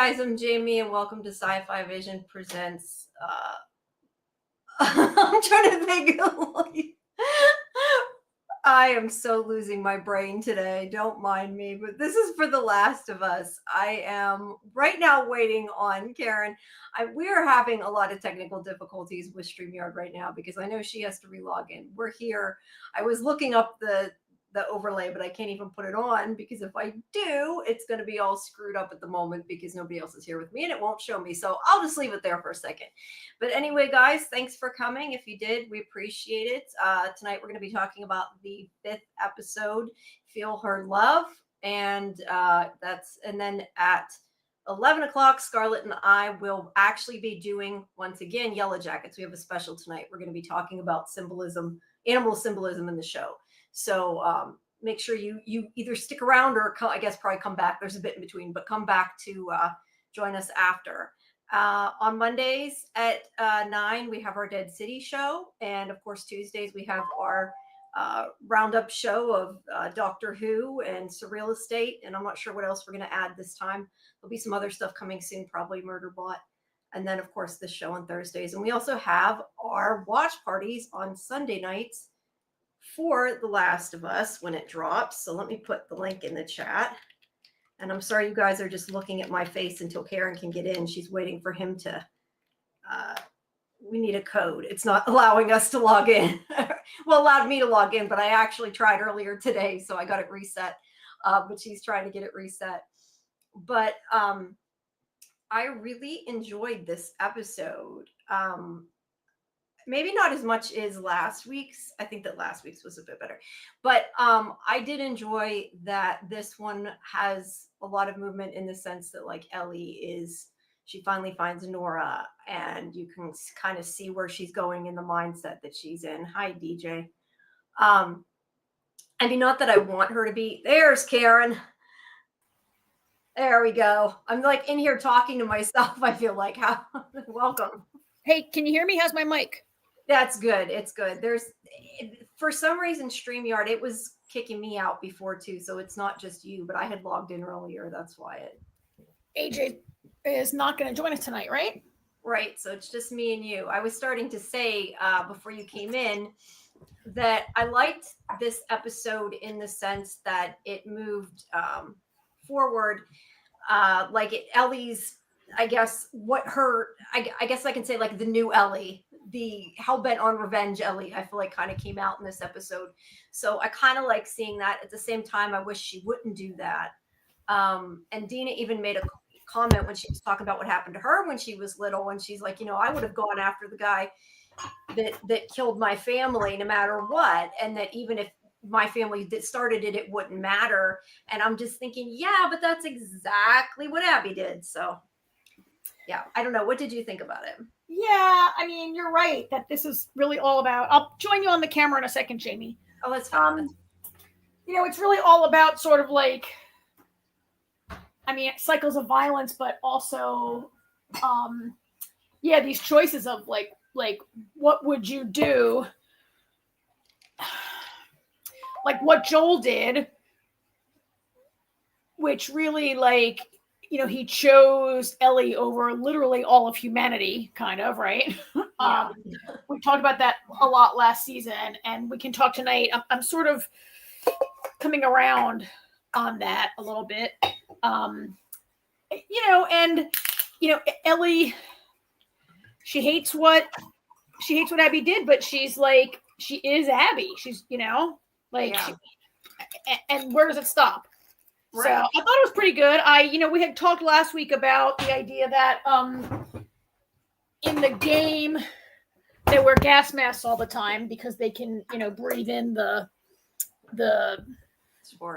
guys, I'm Jamie, and welcome to Sci-Fi-Vision presents. I'm trying to think of I am so losing my brain today. Don't mind me, but this is for The Last of Us. I am right now waiting on Karen. We are having a lot of technical difficulties with StreamYard right now because I know she has to relog in. We're here. I was looking up the overlay, but I can't even put it on because if I do, it's going to be all screwed up at the moment because nobody else is here with me and it won't show me. So I'll just leave it there for a second. But anyway, guys, thanks for coming. If you did, we appreciate it. Tonight, we're going to be talking about the 5th episode, Feel Her Love. And then at 11 o'clock, Scarlett and I will actually be doing, once again, Yellowjackets. We have a special tonight. We're going to be talking about symbolism, animal symbolism in the show. So make sure you either stick around or I guess probably come back. There's a bit in between, but come back to join us after. On Mondays at 9, we have our Dead City show. And of course, Tuesdays, we have our roundup show of Doctor Who and Surreal Estate. And I'm not sure what else we're going to add this time. There'll be some other stuff coming soon, probably Murderbot. And then, of course, this show on Thursdays. And we also have our watch parties on Sunday nights for The Last of Us when it drops. So let me put the link in the chat. And I'm sorry you guys are just looking at my face until Karen can get in. She's waiting for him to, we need a code. It's not allowing us to log in. Well, allowed me to log in, but I actually tried earlier today, so I got it reset. But she's trying to get it reset. But I really enjoyed this episode. Maybe not as much as last week's. I think that last week's was a bit better. But I did enjoy that this one has a lot of movement in the sense that, like, she finally finds Nora, and you can kind of see where she's going in the mindset that she's in. Hi, DJ. I mean, not that I want her to be. There's Karen. There we go. I'm like in here talking to myself. I feel like, welcome. Hey, can you hear me? How's my mic? That's good. It's good. For some reason, StreamYard, it was kicking me out before too. So it's not just you, but I had logged in earlier. That's why AJ is not going to join us tonight, right? Right. So it's just me and you. I was starting to say before you came in that I liked this episode in the sense that it moved forward. Ellie's, I guess I guess I can say like the new Ellie, the hell-bent on revenge Ellie, I feel like kind of came out in this episode. So I kind of like seeing that. At the same time, I wish she wouldn't do that. And Dina even made a comment when she was talking about what happened to her when she was little. And she's like, I would have gone after the guy that killed my family no matter what. And that even if my family that started it wouldn't matter. And I'm just thinking, yeah, but that's exactly what Abby did. So yeah, I don't know. What did you think about it? Yeah, I mean, you're right that this is really all about. I'll join you on the camera in a second, Jamie. Oh, that's fine. It's really all about sort of like, I mean, cycles of violence, but also, these choices of like, what would you do? Like what Joel did, which really like, he chose Ellie over literally all of humanity, kind of, right? Yeah. We talked about that a lot last season, and we can talk tonight. I'm sort of coming around on that a little bit. Ellie, she hates what Abby did, but she's like, she is Abby. She's, and where does it stop? Right. So I thought it was pretty good. We had talked last week about the idea that in the game they wear gas masks all the time because they can, breathe in the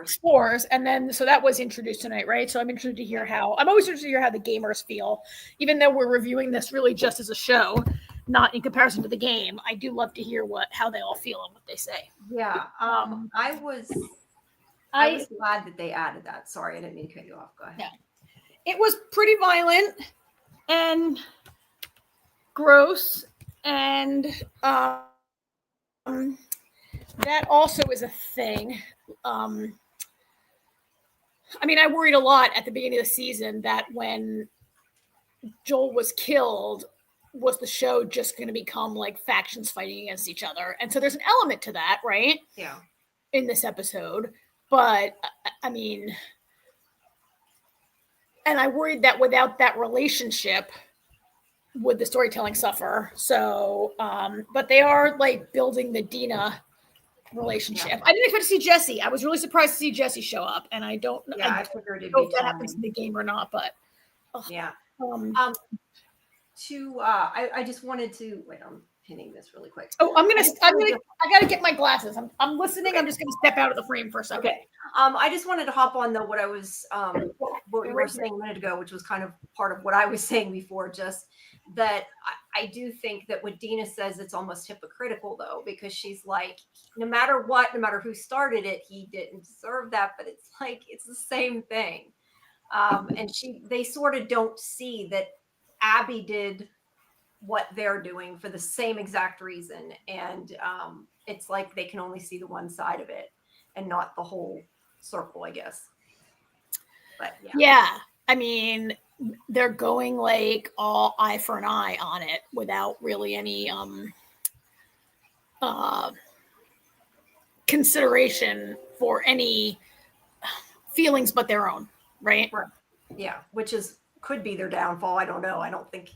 spores. And then so that was introduced tonight, right? So I'm always interested to hear how the gamers feel, even though we're reviewing this really just as a show, not in comparison to the game. I do love to hear how they all feel and what they say. Yeah. I was glad that they added that. Sorry, I didn't mean to cut you off. Go ahead. Yeah. It was pretty violent and gross, and that also is a thing. I mean, I worried a lot at the beginning of the season that when Joel was killed, was the show just going to become like factions fighting against each other? And so there's an element to that, right? Yeah. In this episode. But I mean, and I worried that without that relationship, would the storytelling suffer? So, but they are like building the Dina relationship. Yeah. I didn't expect to see Jesse. I was really surprised to see Jesse show up, and I don't know. Yeah, I figured it'd know be if that happens in the game or not, but yeah. I just wanted to wait. I'm pinning this really quick. Oh, I gotta get my glasses. I'm listening. Okay. I'm just gonna step out of the frame for a second. Okay. I just wanted to hop on though what I was what you were saying a minute ago, which was kind of part of what I was saying before, just that I do think that what Dina says, it's almost hypocritical though, because she's like, no matter what, no matter who started it, he didn't deserve that. But it's like it's the same thing. And they sort of don't see that Abby did what they're doing for the same exact reason. And it's like they can only see the one side of it and not the whole circle, I guess. But yeah. I mean, they're going like all eye for an eye on it without really any consideration for any feelings but their own, right? Yeah, which could be their downfall. I don't know. I don't think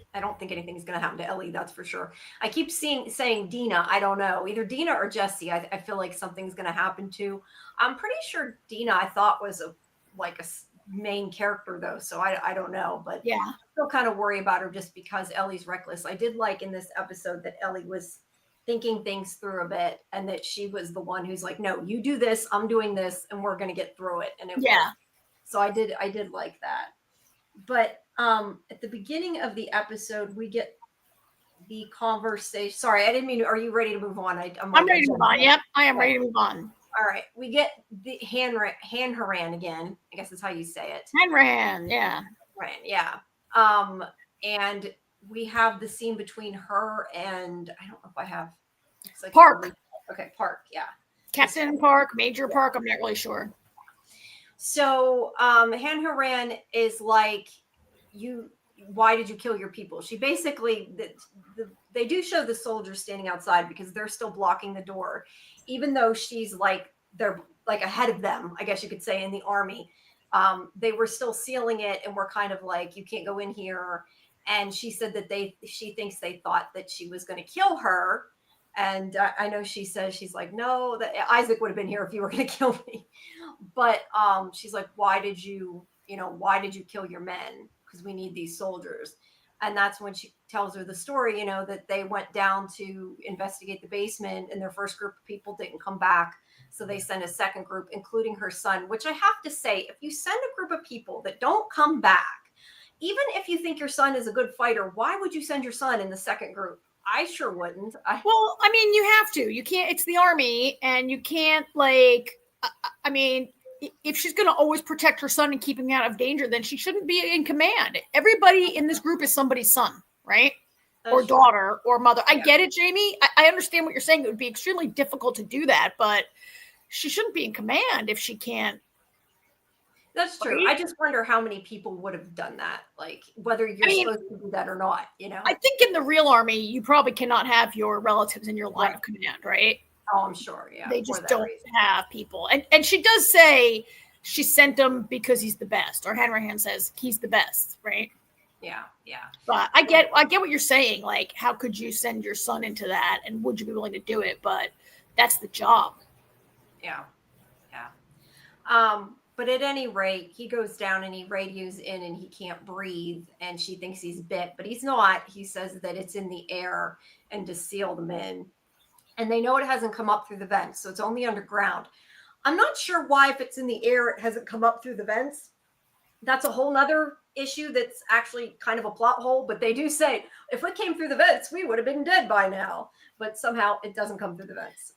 anything's going to happen to Ellie. That's for sure. I keep saying Dina. I don't know, either Dina or Jesse. I feel like something's going to happen to. I'm pretty sure Dina I thought was a main character though. So I don't know, but yeah, I still kind of worry about her just because Ellie's reckless. I did like in this episode that Ellie was thinking things through a bit and that she was the one who's like, no, you do this, I'm doing this, and we're going to get through it. And it worked. So I did like that. But at the beginning of the episode, we get the conversation. Sorry, I didn't mean to. Are you ready to move on? I'm ready to move on. Yep, I am ready to move on. All right. We get the Hanrahan again. I guess that's how you say it. Hanrahan, yeah. Right, yeah. And we have the scene between her and, I don't know if I have. Like Park. Okay, Park, yeah. Captain Park, Major Park, I'm not really sure. So Hanharan is like, why did you kill your people? She basically, they do show the soldiers standing outside because they're still blocking the door, even though she's like, they're like ahead of them, I guess you could say, in the army. They were still sealing it and were kind of like, you can't go in here. And she said that she thinks they thought that she was going to kill her. And I know she says, she's like, no, that Isaac would have been here if you were going to kill me. But she's like, why did you kill your men? Because we need these soldiers. And that's when she tells her the story, that they went down to investigate the basement and their first group of people didn't come back. So they sent a second group, including her son, which I have to say, if you send a group of people that don't come back, even if you think your son is a good fighter, why would you send your son in the second group? I sure wouldn't. Well, I mean, you have to. You can't. It's the army, and you can't I mean, if she's going to always protect her son and keep him out of danger, then she shouldn't be in command. Everybody in this group is somebody's son, right? Or daughter or mother. I get it, Jamie. I understand what you're saying. It would be extremely difficult to do that, but she shouldn't be in command if she can't. That's true. Right? I just wonder how many people would have done that, like whether you're supposed to do that or not, I think in the real army, you probably cannot have your relatives in your line of command, right? Oh, I'm sure. Yeah. They just don't have people. And she does say she sent him because he's the best, or Hanrahan says he's the best, right? Yeah. Yeah. But I get what you're saying. Like, how could you send your son into that? And would you be willing to do it? But that's the job. Yeah. Yeah. But at any rate, he goes down and he radios in and he can't breathe. And she thinks he's bit, but he's not. He says that it's in the air and to seal them in. And they know it hasn't come up through the vents. So it's only underground. I'm not sure why, if it's in the air, it hasn't come up through the vents. That's a whole nother issue that's actually kind of a plot hole. But they do say, if it came through the vents, we would have been dead by now. But somehow it doesn't come through the vents.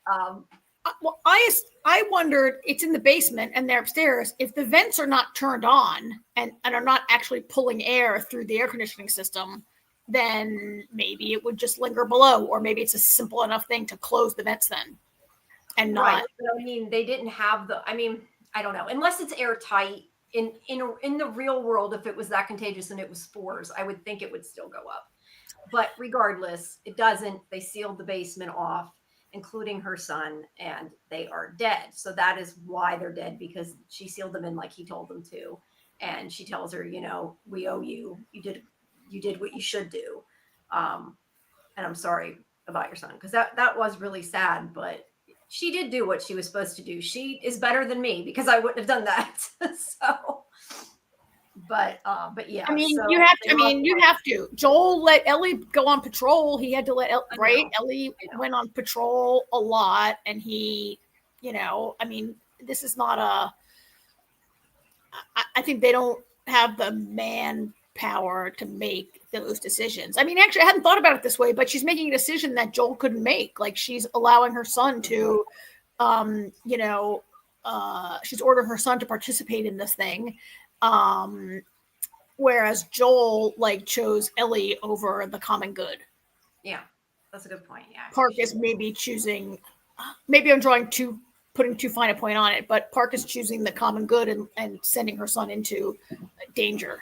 Well, I wondered, it's in the basement and they're upstairs. If the vents are not turned on and are not actually pulling air through the air conditioning system, then maybe it would just linger below, or maybe it's a simple enough thing to close the vents then. And not. Right. But, they didn't have I don't know, unless it's airtight, in the real world, if it was that contagious and it was spores, I would think it would still go up. But regardless, it doesn't. They sealed the basement off, including her son, and they are dead. So that is why they're dead, because she sealed them in like he told them to. And she tells her, we owe you. You did what you should do. And I'm sorry about your son, because that was really sad, but she did do what she was supposed to do. She is better than me, because I wouldn't have done that. So but yeah, I mean, so you have to. Joel let Ellie go on patrol. He had to let right. Ellie went on patrol a lot, and he, I mean, this is not a. I think they don't have the manpower to make those decisions. I mean, actually, I hadn't thought about it this way, but she's making a decision that Joel couldn't make. Like, she's allowing her son to, she's ordering her son to participate in this thing. Whereas Joel chose Ellie over the common good. Yeah, that's a good point. Yeah, Park is maybe choosing. Maybe I'm putting too fine a point on it, but Park is choosing the common good and sending her son into danger.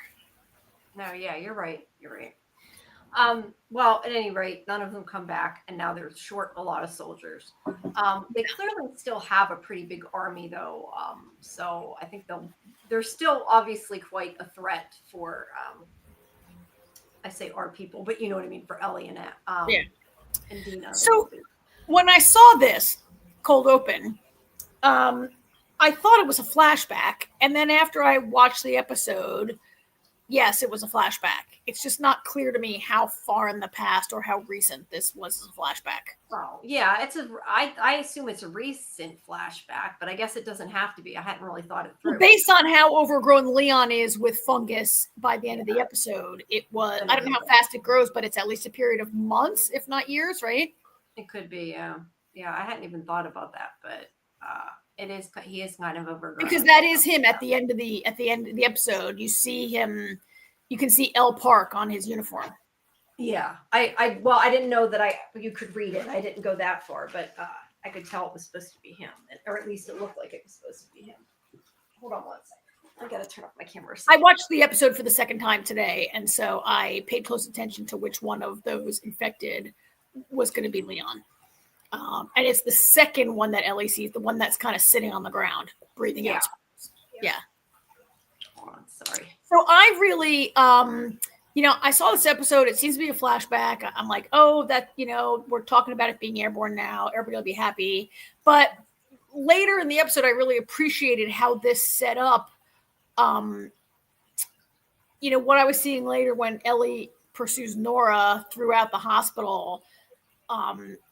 No, yeah, you're right. You're right. Well, at any rate, none of them come back, and now they're short a lot of soldiers. They clearly still have a pretty big army, though. So I think they're still obviously quite a threat for, I say our people, but you know what I mean, for Ellie and and Dina. So when I saw this cold open, I thought it was a flashback, and then after I watched the episode, yes, it was a flashback. It's just not clear to me how far in the past or how recent this was a flashback. Oh, yeah, I assume it's a recent flashback, but I guess it doesn't have to be. I hadn't really thought it through. Based on how overgrown Leon is with fungus by the end of the episode, it was, I don't know how fast it grows, but it's at least a period of months, if not years, right? It could be, yeah. Yeah, I hadn't even thought about that, but he is kind of overgrown. Because that is him at the end of the episode. You see him, you can see L Park on his uniform. Yeah, I didn't know that you could read it. I didn't go that far, but I could tell it was supposed to be him, or at least it looked like it was supposed to be him. Hold on one second. I gotta turn off my camera. I watched the episode for the second time today, and so I paid close attention to which one of those infected was going to be Leon. And it's the second one that Ellie sees, the one that's kind of sitting on the ground, breathing out. Yeah. Hold on, sorry. So I really, I saw this episode. It seems to be a flashback. I'm like, oh, that, we're talking about it being airborne now. Everybody will be happy. But later in the episode, I really appreciated how this set up, what I was seeing later when Ellie pursues Nora throughout the hospital.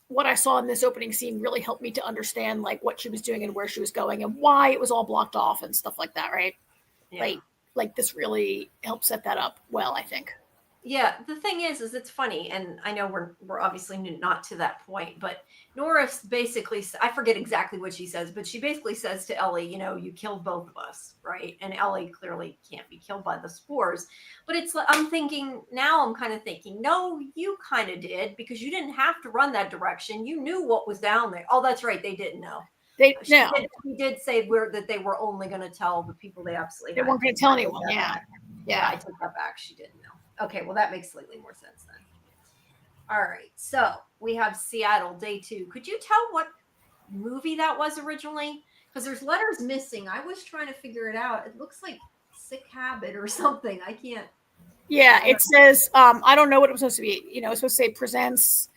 What I saw in this opening scene really helped me to understand what she was doing and where she was going and why it was all blocked off and stuff like that, right? Yeah. Like this really helped set that up well, I think. Yeah, the thing is it's funny, and I know we're obviously not to that point, but Nora basically, I forget exactly what she says, but she basically says to Ellie, you killed both of us, right? And Ellie clearly can't be killed by the spores, but I'm kind of thinking, no, you kind of did, because you didn't have to run that direction. You knew what was down there. Oh, that's right, they didn't know. She did say that they were only going to tell the people they absolutely. They weren't going to tell anyone. Yeah, I take that back. She didn't know. Okay, well, that makes slightly more sense then. All right, so we have Seattle, day 2. Could you tell what movie that was originally? Because there's letters missing. I was trying to figure it out. It looks like Sick Habit or something. I can't. Yeah, it says, I don't know what it was supposed to be. It's supposed to say presents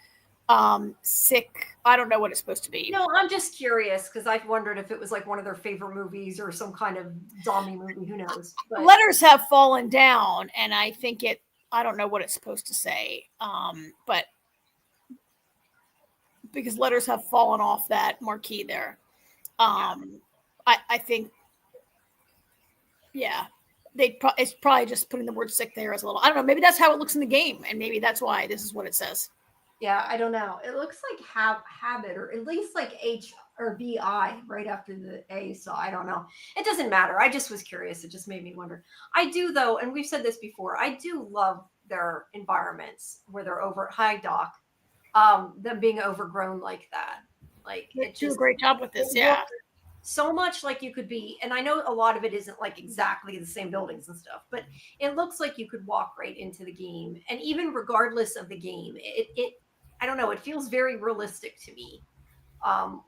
Sick. I don't know what it's supposed to be. No, I'm just curious because I've wondered if it was like one of their favorite movies or some kind of zombie movie. Who knows? But letters have fallen down, and I think I don't know what it's supposed to say, but because letters have fallen off that marquee there. I think, yeah, it's probably just putting the word sick there as a little, I don't know, maybe that's how it looks in the game, and maybe that's why this is what it says. Yeah, I don't know. It looks like habit, or at least like H or BI right after the A. So I don't know. It doesn't matter. I just was curious. It just made me wonder. I do, though, and we've said this before, I do love their environments where they're over. Hi, Doc. Them being overgrown like that. Like, they do a great job with this. Yeah. so much like you could be, and I know a lot of it isn't like exactly the same buildings and stuff, but it looks like you could walk right into the game. And even regardless of the game, it I don't know, it feels very realistic to me.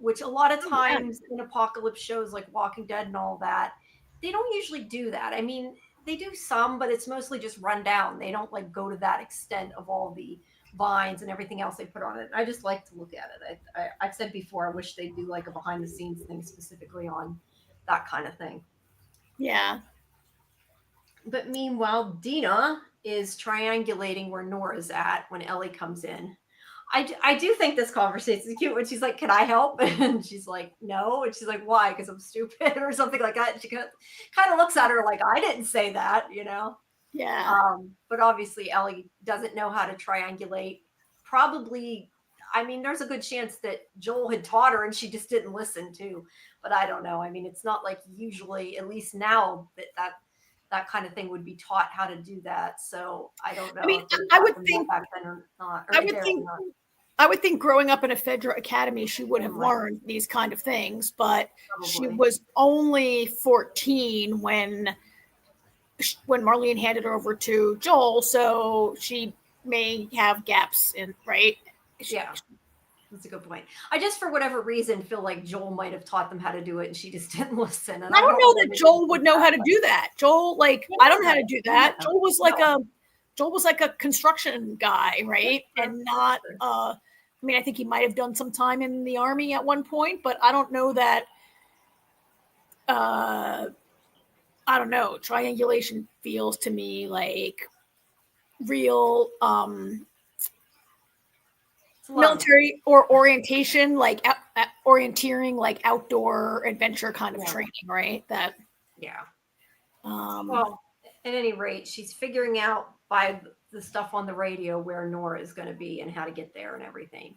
Which a lot of times in apocalypse shows like Walking Dead and all that, they don't usually do that. I mean, they do some, but it's mostly just run down. They don't like go to that extent of all the vines and everything else they put on it. I just like to look at it. I've said before, I wish they'd do like a behind the scenes thing specifically on that kind of thing. Yeah. But meanwhile, Dina is triangulating where Nora's at when Ellie comes in. I do think this conversation is cute when she's like, "Can I help?" And she's like, "No." And she's like, "Why? Because I'm stupid," or something like that. And she kind of looks at her like, "I didn't say that," you know? Yeah. But obviously, Ellie doesn't know how to triangulate. Probably, I mean, there's a good chance that Joel had taught her and she just didn't listen to. But I don't know. I mean, it's not like usually, at least now, that kind of thing would be taught how to do that. So I don't know. I mean, if they I taught would them that think back then or not. Or I if would they're think not. I would think growing up in a Fedra academy, she would have Right. learned these kind of things, but she Probably. was only 14 when Marlene handed her over to Joel, so she may have gaps in, right? Yeah. That's a good point. I just, for whatever reason, feel like Joel might have taught them how to do it and she just didn't listen. And I don't know really that Joel would know how to do that. Joel, like, I don't know how to do that. Yeah. Joel was like a construction guy, right? And not I mean, I think he might have done some time in the army at one point, but I don't know that I don't know. Triangulation feels to me like real military or orientation, like orienteering, like outdoor adventure kind of training, right? That yeah. Well, at any rate, she's figuring out by the stuff on the radio where Nora is going to be and how to get there and everything.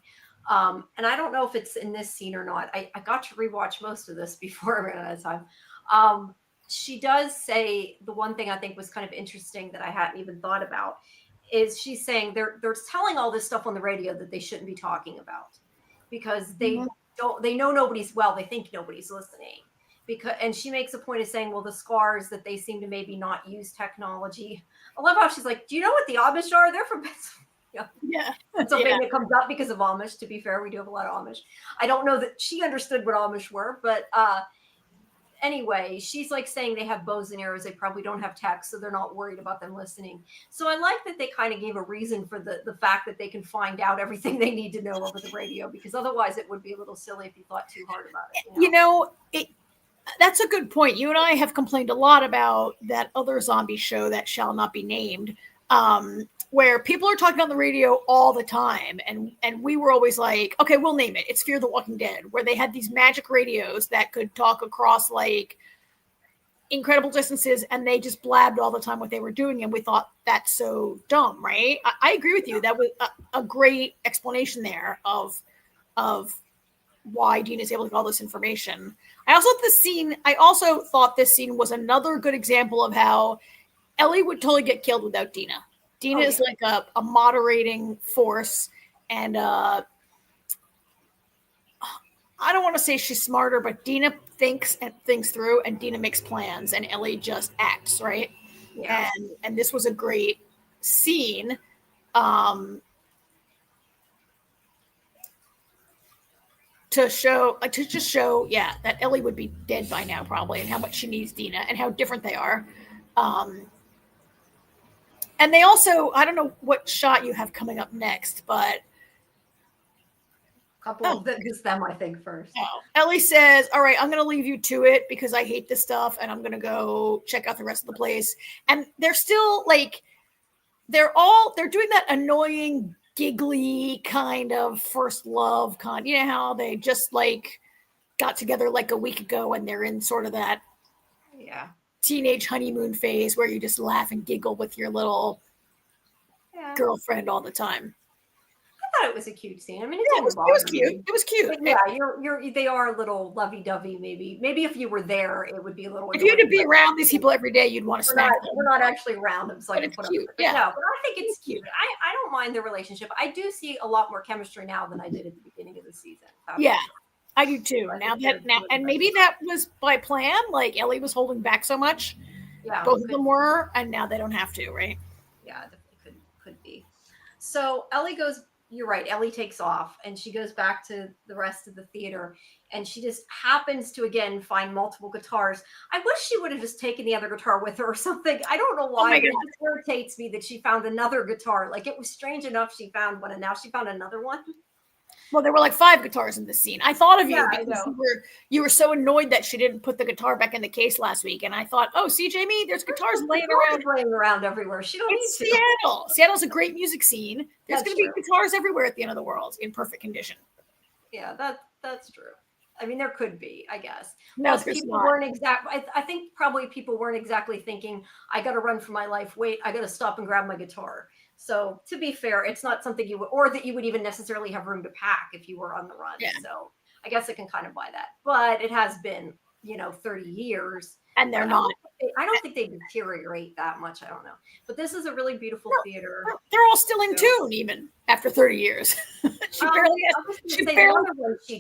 And I don't know if it's in this scene or not. I got to rewatch most of this before I ran out of time. She does say the one thing I think was kind of interesting that I hadn't even thought about is she's saying they're telling all this stuff on the radio that they shouldn't be talking about because they know nobody's, well, they think nobody's listening. And she makes a point of saying, well, the scars that they seem to maybe not use technology. I love how she's like, do you know what the Amish are? They're from Pennsylvania. Yeah. Pennsylvania comes up because of Amish. To be fair, we do have a lot of Amish. I don't know that she understood what Amish were, but anyway, she's like saying they have bows and arrows. They probably don't have tech, so they're not worried about them listening. So I like that they kind of gave a reason for the fact that they can find out everything they need to know over the radio, because otherwise it would be a little silly if you thought too hard about it. That's a good point. You and I have complained a lot about that other zombie show that shall not be named, where people are talking on the radio all the time. And we were always like, okay, we'll name it. It's Fear the Walking Dead, where they had these magic radios that could talk across like incredible distances, and they just blabbed all the time what they were doing. And we thought that's so dumb, right? I agree with you. That was a great explanation there of why Dean is able to get all this information. I also thought this scene was another good example of how Ellie would totally get killed without Dina. Dina is like a moderating force, and I don't want to say she's smarter, but Dina thinks through, and Dina makes plans, and Ellie just acts, right? Yeah. And this was a great scene. To just show, that Ellie would be dead by now probably, and how much she needs Dina, and how different they are. And they also, I don't know what shot you have coming up next, but a couple of them, just them, I think, first. Ellie says, all right, I'm going to leave you to it because I hate this stuff, and I'm going to go check out the rest of the place. And they're still like, they're doing that annoying giggly kind of first love kind, you know how they just like got together like a week ago and they're in sort of that teenage honeymoon phase where you just laugh and giggle with your little girlfriend all the time. I thought it was a cute scene. I mean, it was cute. It was cute. But they are a little lovey-dovey. Maybe if you were there, it would be a little. If you had to be around these people every day, you'd want to smack them. We're not actually around them, so I can put cute. But no, but I think it's cute. I don't mind their relationship. I do see a lot more chemistry now than I did at the beginning of the season. I do too. And maybe that was by plan. Like Ellie was holding back so much. Yeah, Both of them were, and now they don't have to, right? Yeah, definitely could be. So Ellie goes. You're right. Ellie takes off, and she goes back to the rest of the theater, and she just happens to again find multiple guitars. I wish she would have just taken the other guitar with her or something. I don't know why. It just irritates me that she found another guitar. Like, it was strange enough she found one, and now she found another one. Well, there were like 5 guitars in the scene. I thought of you Yeah, because you were so annoyed that she didn't put the guitar back in the case last week, and I thought, oh, see, Jamie, there's guitars laying around everywhere. She don't need to. Seattle. Seattle's a great music scene. There's going to be guitars everywhere at the end of the world in perfect condition. Yeah, that's true. I mean, there could be, I guess. No, people weren't exactly. I think probably people weren't exactly thinking, I got to run for my life. Wait, I got to stop and grab my guitar. So to be fair, it's not something you would, or that you would even necessarily have room to pack if you were on the run. Yeah. So I guess I can kind of buy that. But it has been, 30 years. And they're not. I don't think they deteriorate that much. I don't know. But this is a really beautiful theater. They're all still in tune even after 30 years. She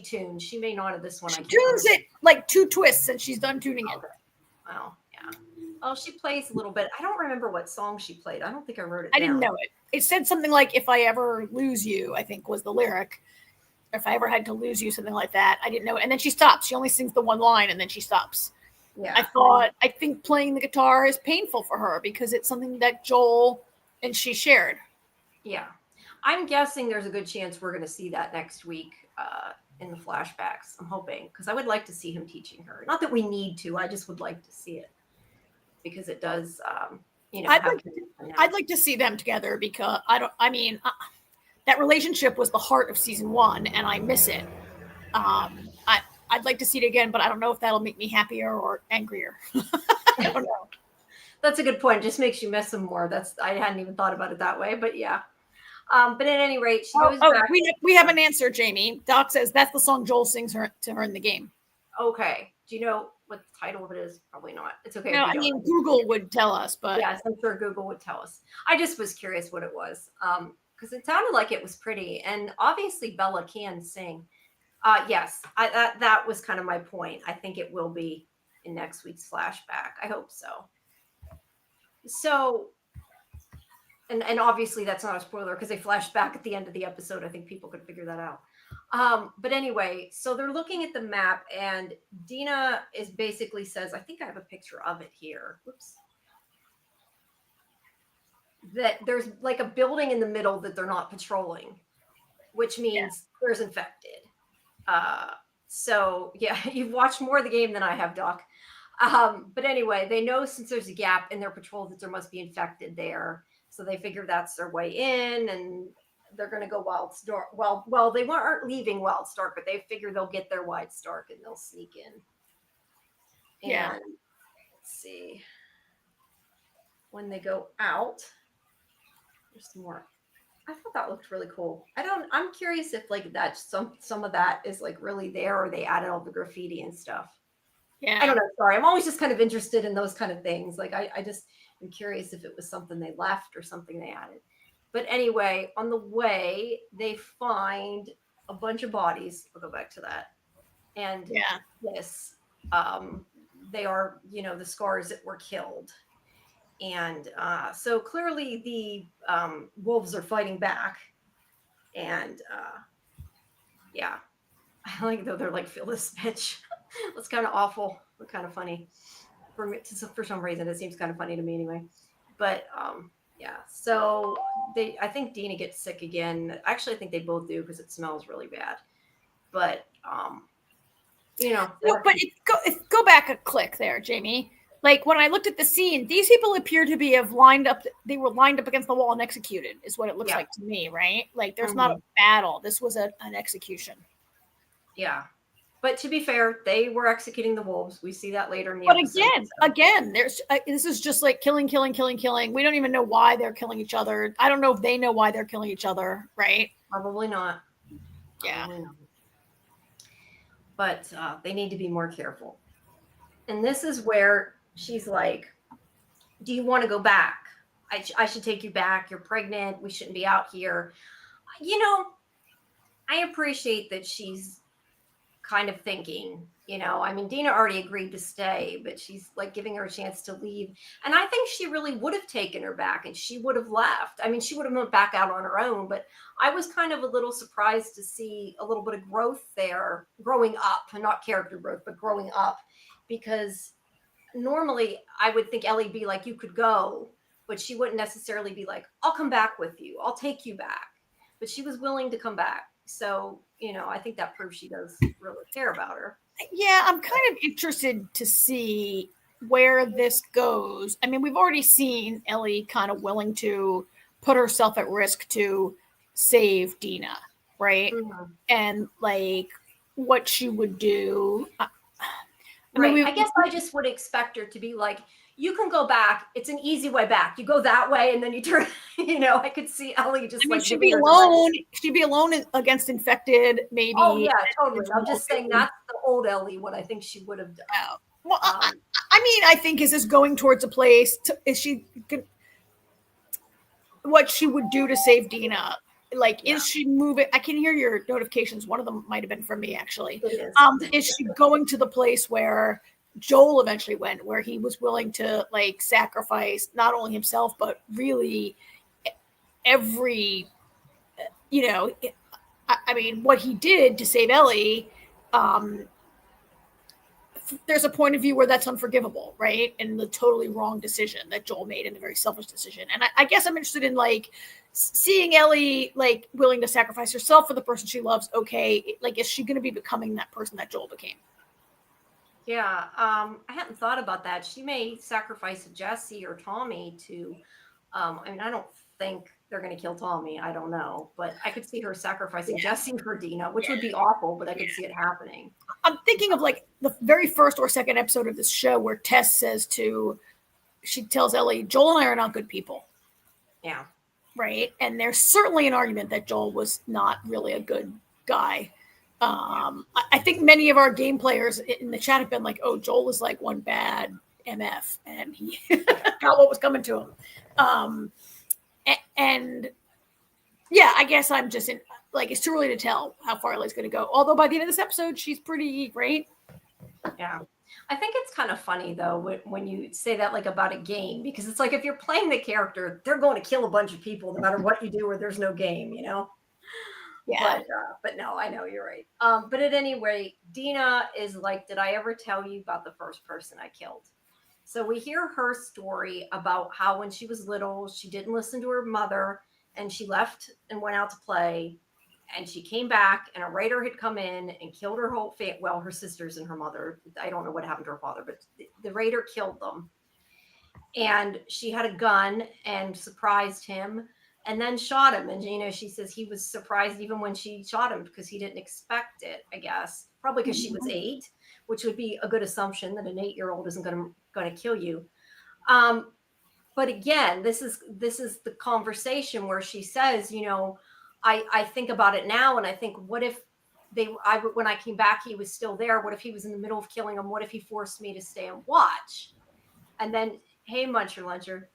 tuned. She may not have this one. She tunes it like 2 twists and she's done tuning it. Well, yeah. Oh, she plays a little bit. I don't remember what song she played. I don't think I wrote it down. I didn't know it. It said something like, if I ever lose you, I think was the lyric. If I ever had to lose you, something like that. I didn't know it. And then she stops. She only sings the one line and then she stops. Yeah. I think playing the guitar is painful for her because it's something that Joel and she shared. Yeah. I'm guessing there's a good chance we're going to see that next week in the flashbacks. I'm hoping, because I would like to see him teaching her. Not that we need to. I just would like to see it because it does, I'd like to see them together because that relationship was the heart of season 1 and I miss it. I'd like to see it again, but I don't know if that'll make me happier or angrier. I don't know. That's a good point. It just makes you miss them more. I hadn't even thought about it that way, but yeah. But at any rate, she goes back. We have an answer, Jamie. Doc says that's the song Joel sings to her in the game. Okay. Do you know what the title of it is? Probably not. It's okay. No, I mean, Google would tell us, but yes, I'm sure Google would tell us. I just was curious what it was, because it sounded like it was pretty, and obviously Bella can sing. Yes, that was kind of my point. I think it will be in next week's flashback. I hope so. So, and obviously that's not a spoiler because they flashed back at the end of the episode. I think people could figure that out. But anyway, so they're looking at the map and Dina basically says, I think I have a picture of it here. Whoops. That there's like a building in the middle that they're not patrolling, which means there's infected. So yeah, you've watched more of the game than I have, Doc. But anyway, they know since there's a gap in their patrol that there must be infected there. So they figure that's their way in and they're going to go Wild Stark. Well, they aren't leaving Wild Stark, but they figure they'll get their Wild Stark and they'll sneak in. And let's see. When they go out, there's some more. I thought that looked really cool. I'm curious if like that some of that is like really there or they added all the graffiti and stuff. Yeah. I don't know. Sorry. I'm always just kind of interested in those kind of things. Like I just am curious if it was something they left or something they added. But anyway, on the way, they find a bunch of bodies. We'll go back to that. And yes, they are, the scars that were killed. And so clearly the wolves are fighting back. And I like though they're like, feel this bitch. That's kind of awful, but kind of funny. For me, for some reason, it seems kind of funny to me anyway. But so I think Dina gets sick again. Actually, I think they both do because it smells really bad. But but go back a click there, Jamie. Like when I looked at the scene, these people appear to be lined up. They were lined up against the wall and executed, is what it looks like to me, right? Like there's not a battle. This was an execution. Yeah. But to be fair, they were executing the wolves. We see that later in the episode. But again, there's this is just like killing. We don't even know why they're killing each other. I don't know if they know why they're killing each other, right? Probably not. Yeah. Probably not. But they need to be more careful. And this is where she's like, do you want to go back? I should take you back. You're pregnant. We shouldn't be out here. I appreciate that she's kind of thinking, I mean, Dina already agreed to stay, but she's like giving her a chance to leave. And I think she really would have taken her back and she would have left. I mean, she would have moved back out on her own, but I was kind of a little surprised to see a little bit of growth there, growing up, and not character growth, but growing up, because normally I would think Ellie be like, you could go, but she wouldn't necessarily be like, I'll come back with you. I'll take you back. But she was willing to come back. So, I think that proves she does really care about her. Yeah, I'm kind of interested to see where this goes. I mean, we've already seen Ellie kind of willing to put herself at risk to save Dina, right? Mm-hmm. And like what she would do. I guess I just would expect her to be like, you can go back. It's an easy way back. You go that way and then you turn, I could see Ellie just she'd be alone. She'd be alone against infected, maybe. Oh, yeah, totally. I'm just saying that's the old Ellie, what I think she would have done. Oh. Well, I think, is this going towards a place? What she would do to save Dina? Like, is she moving? I can hear your notifications. One of them might have been from me, actually. Is she going to the place where Joel eventually went, where he was willing to like sacrifice not only himself, but really every, I mean, what he did to save Ellie, there's a point of view where that's unforgivable, right? And the totally wrong decision that Joel made, and a very selfish decision. And I guess I'm interested in like seeing Ellie like willing to sacrifice herself for the person she loves. Okay, like, is she going to be becoming that person that Joel became? Yeah, I hadn't thought about that. She may sacrifice Jesse or Tommy to, I mean, I don't think they're going to kill Tommy. I don't know, but I could see her sacrificing Jesse for Dina, which would be awful, but I could see it happening. I'm thinking of like the very first or second episode of this show where Tess she tells Ellie, Joel and I are not good people. Yeah. Right. And there's certainly an argument that Joel was not really a good guy. I think many of our game players in the chat have been like, oh, Joel is like one bad MF and he got what was coming to him. And yeah, I guess I'm just like, it's too early to tell how far Ellie's going to go. Although by the end of this episode, she's pretty great. Yeah. I think it's kind of funny though, when you say that like about a game, because it's like, if you're playing the character, they're going to kill a bunch of people no matter what you do, or there's no game, Yeah. But no, I know you're right. But at any rate, Dina is like, did I ever tell you about the first person I killed? So we hear her story about how when she was little, she didn't listen to her mother and she left and went out to play. And she came back and a raider had come in and killed her whole family. Well, her sisters and her mother. I don't know what happened to her father, but the raider killed them. And she had a gun and surprised him and then shot him. And, she says he was surprised even when she shot him because he didn't expect it, I guess. Probably because she was 8, which would be a good assumption that an 8-year-old isn't going to kill you. But again, this is the conversation where she says, I think about it now and I think, what if when I came back, he was still there? What if he was in the middle of killing him? What if he forced me to stay and watch? And then, hey, Muncher Luncher,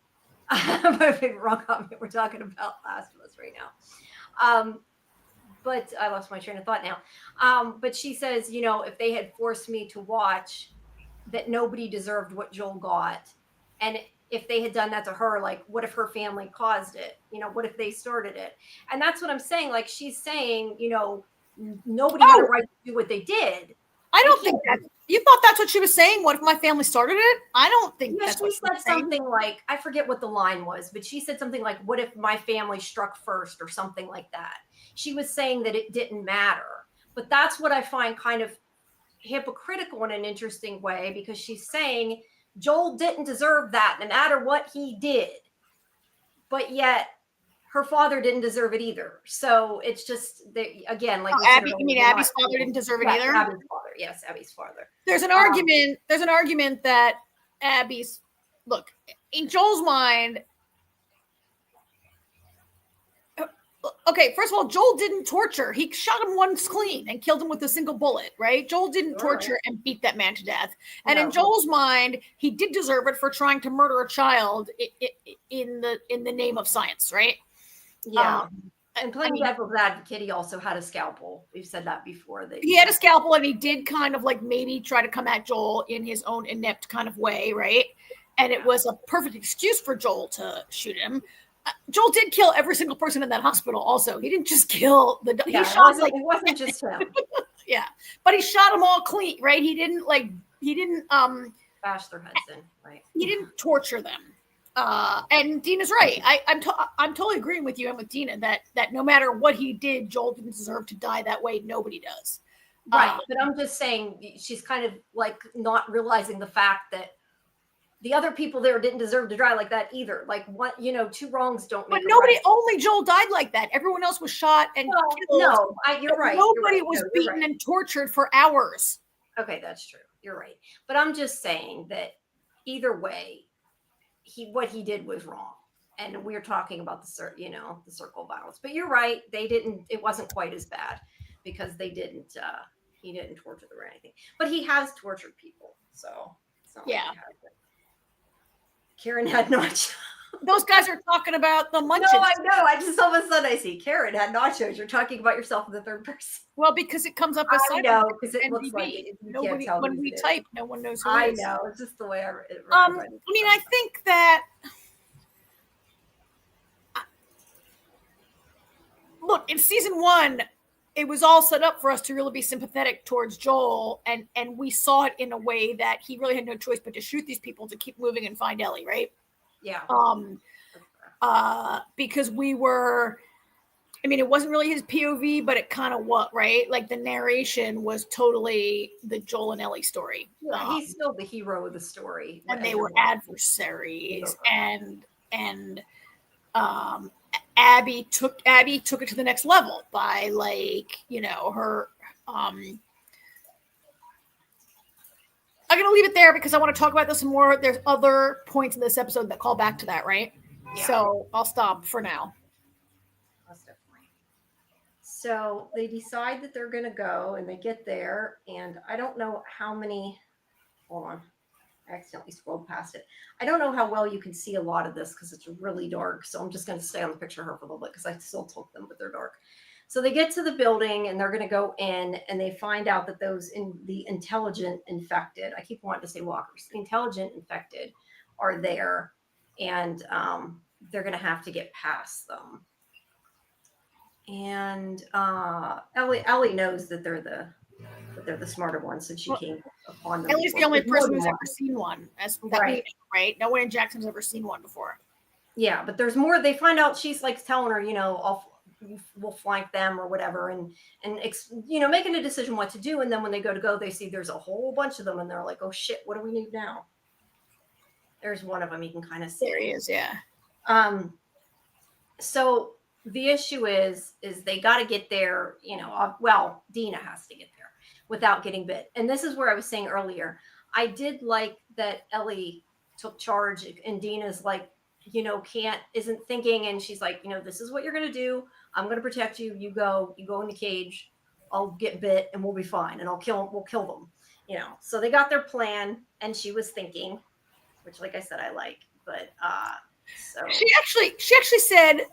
my big wrong comment. We're talking about Last of Us right now. But I lost my train of thought now. But she says, if they had forced me to watch, that nobody deserved what Joel got. And if they had done that to her, like, what if her family caused it? What if they started it? And that's what I'm saying. Like, she's saying, nobody had a right to do what they did. I don't think that. You thought that's what she was saying? What if my family started it? I don't think that's what she said. Something like, I forget what the line was, but she said something like, what if my family struck first, or something like that. She was saying that it didn't matter. But that's what I find kind of hypocritical in an interesting way, because she's saying Joel didn't deserve that no matter what he did. But yet her father didn't deserve it either. So it's just, again, like, Abby, you mean Abby's father didn't deserve it either? Abby's father. Yes, Abby's father. There's an argument that Abby's, look, in Joel's mind, okay, first of all, Joel didn't torture. He shot him once clean and killed him with a single bullet, right? Joel didn't torture and beat that man to death. And in Joel's mind, he did deserve it for trying to murder a child in the name of science, right? Yeah. And playing devil's advocate, he also had a scalpel. We've said that before. He had a scalpel, and he did kind of like maybe try to come at Joel in his own inept kind of way, right? And it was a perfect excuse for Joel to shoot him. Joel did kill every single person in that hospital. Also, he didn't just kill the. Yeah, he shot it wasn't just him. Yeah, but he shot them all clean, right? He didn't bash their heads in, right? He didn't torture them. And Dina's right. I'm totally agreeing with you and with Dina that no matter what he did, Joel didn't deserve to die that way. Nobody does. Right. But I'm just saying she's kind of like not realizing the fact that the other people there didn't deserve to die like that either. Like what, two wrongs don't make. But nobody, only Joel died like that. Everyone else was shot and killed. No, you're right. Nobody was beaten and tortured for hours. Okay, that's true. You're right. But I'm just saying that either way, what he did was wrong. And we're talking about the circle of violence. But you're right. It wasn't quite as bad because he didn't torture them or anything. But he has tortured people. So it's not like Karen had not. Those guys are talking about the munchins. No, I know. I just all of a sudden I see Karen had nachos. You're talking about yourself in the third person. Well, because it comes up as I know, because it looks like it. Nobody, when we type, no one knows who it is. I know. It's just the way I think that. Look, in season 1, it was all set up for us to really be sympathetic towards Joel, and we saw it in a way that he really had no choice but to shoot these people to keep moving and find Ellie, right? Yeah. Because we were, it wasn't really his POV, but it kind of was, right? Like the narration was totally the Joel and Ellie story. Yeah, he's still the hero of the story. And they were adversaries, and Abby took it to the next level by her. I'm going to leave it there because I want to talk about this some more. There's other points in this episode that call back to that, right? Yeah. So I'll stop for now. Most definitely. So they decide that they're going to go, and they get there, and I don't know how many. Hold on. I accidentally scrolled past it. I don't know how well you can see a lot of this because it's really dark. So I'm just going to stay on the picture of her for a little bit because I still took them, but they're dark. So they get to the building and they're going to go in, and they find out that the intelligent infected, I keep wanting to say walkers, the intelligent infected are there, and they're going to have to get past them. And Ellie knows that they're the smarter ones, since she came upon them. Ellie's the only person who's ever seen one, right? No one in Jackson's ever seen one before. Yeah, but there's more. They find out she's like telling her, we'll flank them or whatever, and making a decision what to do. And then when they go, they see there's a whole bunch of them, and they're like, oh shit, what do we need now? There's one of them you can kind of see. There he is, yeah. So the issue is they got to get there, Dina has to get there without getting bit. And this is where I was saying earlier, I did like that Ellie took charge, and Dina's like, isn't thinking, and she's like, this is what you're going to do. I'm going to protect you. You go in the cage. I'll get bit and we'll be fine. And we'll kill them, So they got their plan, and she was thinking, which, like I said, I like, but, so. She actually said,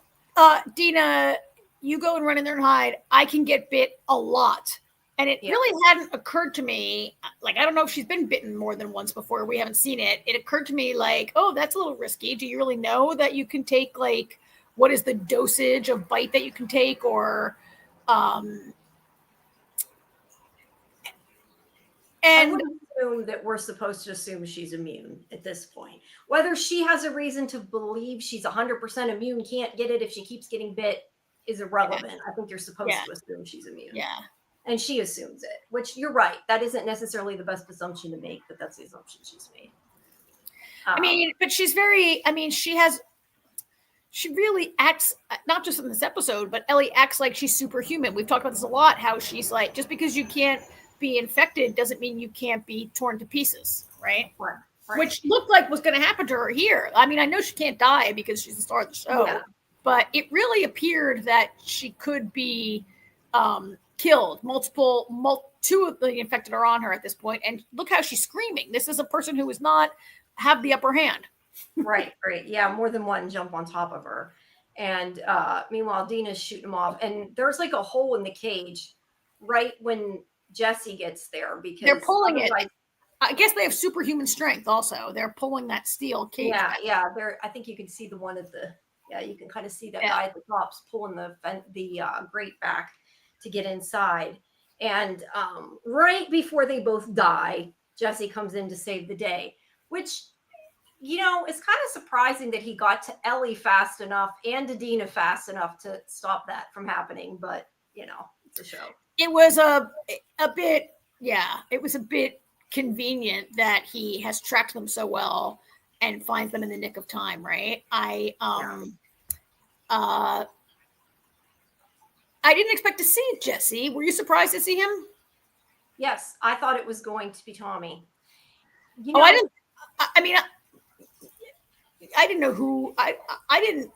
Dina, you go and run in there and hide. I can get bit a lot. And it really hadn't occurred to me, like, I don't know if she's been bitten more than once before. We haven't seen it. It occurred to me like, oh, that's a little risky. Do you really know that you can take, like, what is the dosage of bite that you can take? Or, and I would assume that we're supposed to assume she's immune at this point. Whether she has a reason to believe she's 100% immune, can't get it if she keeps getting bit, is irrelevant. I think you're supposed to assume she's immune. Yeah. And she assumes it, which you're right. That isn't necessarily the best assumption to make, but that's the assumption she's made. But she's very, she really acts, not just in this episode, but Ellie acts like she's superhuman. We've talked about this a lot, how she's like, just because you can't be infected doesn't mean you can't be torn to pieces, right? Right. Which looked like was going to happen to her here. I know she can't die because she's the star of the show, but it really appeared that she could be killed. Two of the infected are on her at this point, and look how she's screaming. This is a person who is not have the upper hand. Right. Yeah, more than one jump on top of her. And meanwhile, Dina's shooting him off, and there's like a hole in the cage right when Jesse gets there They're because pulling it. otherwise, I guess they have superhuman strength. Also, they're pulling that steel cage. yeah. There, I think you can see the one at the you can kind of see that guy at the top's pulling the grate back to get inside, and right before they both die, Jesse comes in to save the day, which it's kind of surprising that he got to Ellie fast enough and to Dina fast enough to stop that from happening. But it's a show. It was a bit, it was a bit convenient that he has tracked them so well and finds them in the nick of time, right? I didn't expect to see Jesse. Were you surprised to see him? Yes, I thought it was going to be Tommy. I didn't. I mean, I didn't know who. I didn't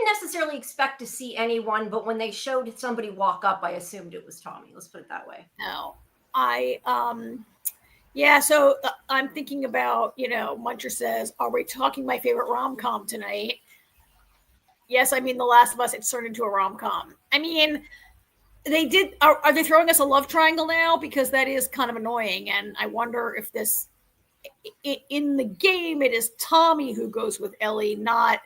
necessarily expect to see anyone, but when they showed somebody walk up, I assumed it was Tommy. Let's put it that way. No, so I'm thinking about, Muncher says, are we talking my favorite rom-com tonight? Yes, I mean, The Last of Us, it's turned into a rom-com. I mean, they did, are they throwing us a love triangle now? Because that is kind of annoying, and I wonder if this, in the game, it is Tommy who goes with Ellie, not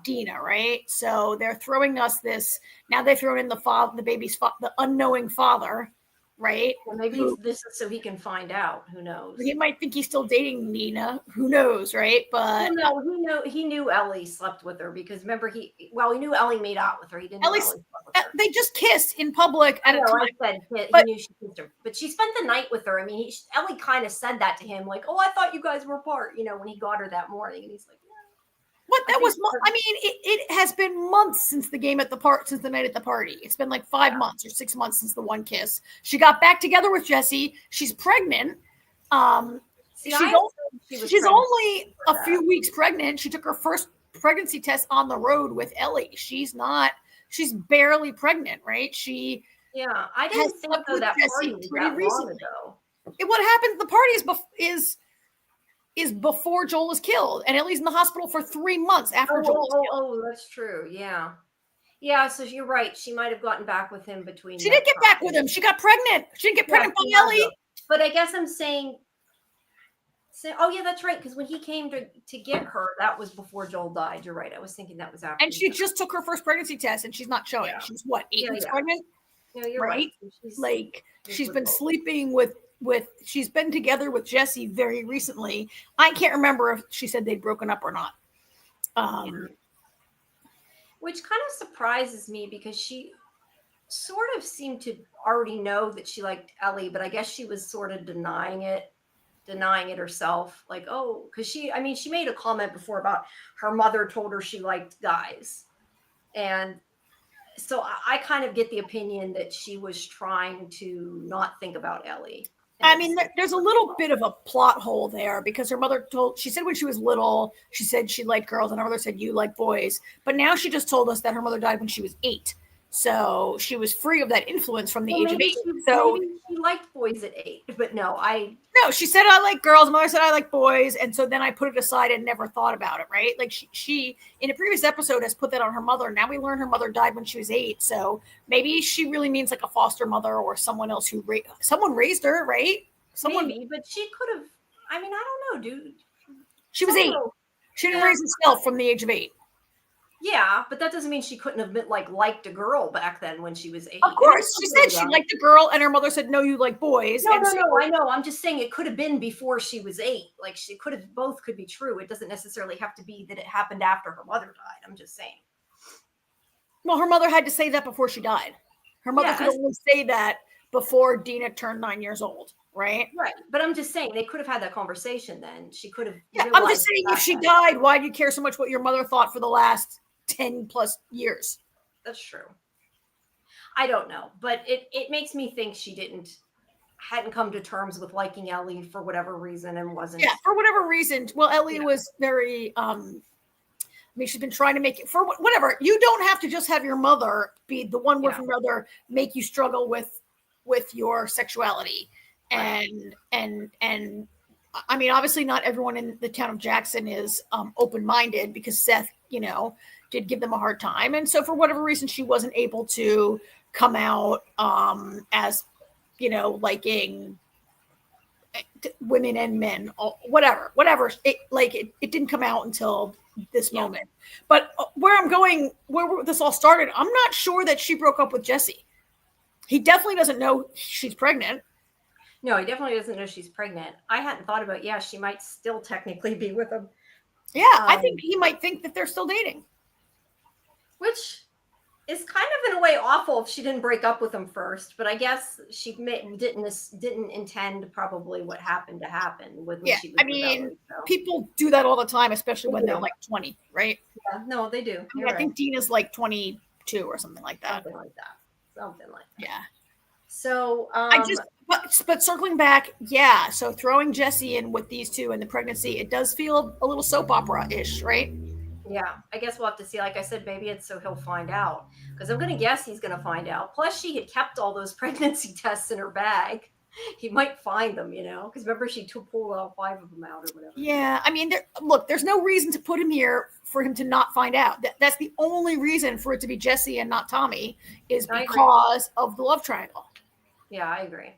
Dina, right? So they're throwing us this, now they've thrown in the baby's the unknowing father, right? Well, maybe this is so he can find out. Who knows? He might think he's still dating Nina. Who knows, right? But no, he knew Ellie slept with her because remember he knew Ellie made out with her. He didn't know Ellie slept with her. They just kissed in public at a time. I said he knew she kissed her, but she spent the night with her. I mean, Ellie kind of said that to him, like, "Oh, I thought you guys were apart." When he got her that morning, and he's like, "What? That was? I mean, it has been months since the game since the night at the party. It's been like 5 months or 6 months since the one kiss. She got back together with Jesse. She's pregnant. She's only a few weeks pregnant. She took her first pregnancy test on the road with Ellie. She's barely pregnant, right? I didn't think though that party was pretty recent ago. What happened at the party is before Joel is killed, and Ellie's in the hospital for 3 months after Joel is killed. Oh, that's true. Yeah. So you're right. She might have gotten back with him between. She did get back with him. She got pregnant. She didn't get pregnant by Ellie. But I guess I'm saying. Oh yeah, that's right. Because when he came to get her, that was before Joel died. You're right. I was thinking that was after. And she just took her first pregnancy test, and she's not showing. Yeah. She's what, 8 weeks pregnant? No, you're right. She's been sleeping with. She's been together with Jesse very recently. I can't remember if she said they'd broken up or not. Which kind of surprises me because she sort of seemed to already know that she liked Ellie, but I guess she was sort of denying it herself. Like, oh, because she made a comment before about her mother told her she liked guys. And so I kind of get the opinion that she was trying to not think about Ellie. I mean, there's a little bit of a plot hole there because her mother she said when she was little, she said she liked girls, and her mother said you like boys. But now she just told us that her mother died when she was 8. So she was free of that influence from the age of 8. So maybe she liked boys at 8, but no, she said I like girls. Mother said I like boys, and so then I put it aside and never thought about it. Right? Like she in a previous episode has put that on her mother. Now we learn her mother died when she was 8. So maybe she really means like a foster mother or someone else who someone raised her, right? Maybe, but she could have. I mean, I don't know, dude. She was 8. She didn't raise herself from the age of 8. Yeah, but that doesn't mean she couldn't have been liked a girl back then when she was 8. Of course, she said she liked a girl, and her mother said, "No, you like boys." No, I know. I'm just saying it could have been before she was 8. Like she could have, both could be true. It doesn't necessarily have to be that it happened after her mother died. I'm just saying. Well, her mother had to say that before she died. Her mother could only say that before Dina turned 9 years old, right? Right, but I'm just saying they could have had that conversation then. She could have. Yeah, I'm just saying if she died, why do you care so much what your mother thought for the last 10 plus years? That's true. I don't know, but it makes me think she hadn't come to terms with liking Ellie for whatever reason and wasn't. Yeah, for whatever reason. Well, Ellie was very, she's been trying to make it for whatever. You don't have to just have your mother be the one with your mother make you struggle with your sexuality. And I mean, obviously not everyone in the town of Jackson is open-minded because Seth, did give them a hard time. And so for whatever reason, she wasn't able to come out as, liking women and men, whatever. It didn't come out until this moment. But where I'm going, where this all started, I'm not sure that she broke up with Jesse. He definitely doesn't know she's pregnant. No, he definitely doesn't know she's pregnant. I hadn't thought about, she might still technically be with him. Yeah, I think he might think that they're still dating. Which is kind of in a way awful if she didn't break up with him first, but I guess she didn't intend probably what happened to happen with when she was with Ellie, so. People do that all the time, especially when they're like 20, right? Yeah, no, they do. I think Dina's like 22 or something like that. Something like that. Yeah. So but circling back, yeah. So throwing Jesse in with these two and the pregnancy, it does feel a little soap opera-ish, right? Yeah, I guess we'll have to see. Like I said, maybe it's so he'll find out. Because I'm going to guess he's going to find out. Plus, she had kept all those pregnancy tests in her bag. He might find them, because remember she pulled all 5 of them out or whatever. Yeah, I mean, there's no reason to put him here for him to not find out. That's the only reason for it to be Jesse and not Tommy is because of the love triangle. Yeah, I agree.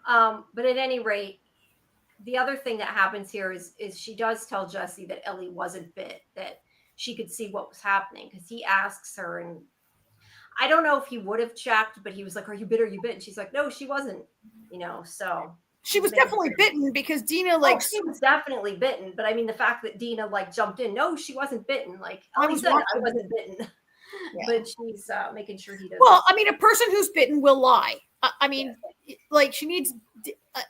But at any rate, the other thing that happens here is she does tell Jesse that Ellie wasn't bit, that she could see what was happening, because he asks her, and I don't know if he would have checked, but he was like, "Are you bit? Are you bit?" And she's like, "No, she wasn't." So she was definitely bitten because Dina she was definitely bitten. But I mean, the fact that Dina jumped in, no, she wasn't bitten. I wasn't bitten, but she's making sure he doesn't. Well, I mean, a person who's bitten will lie. I mean, she needs,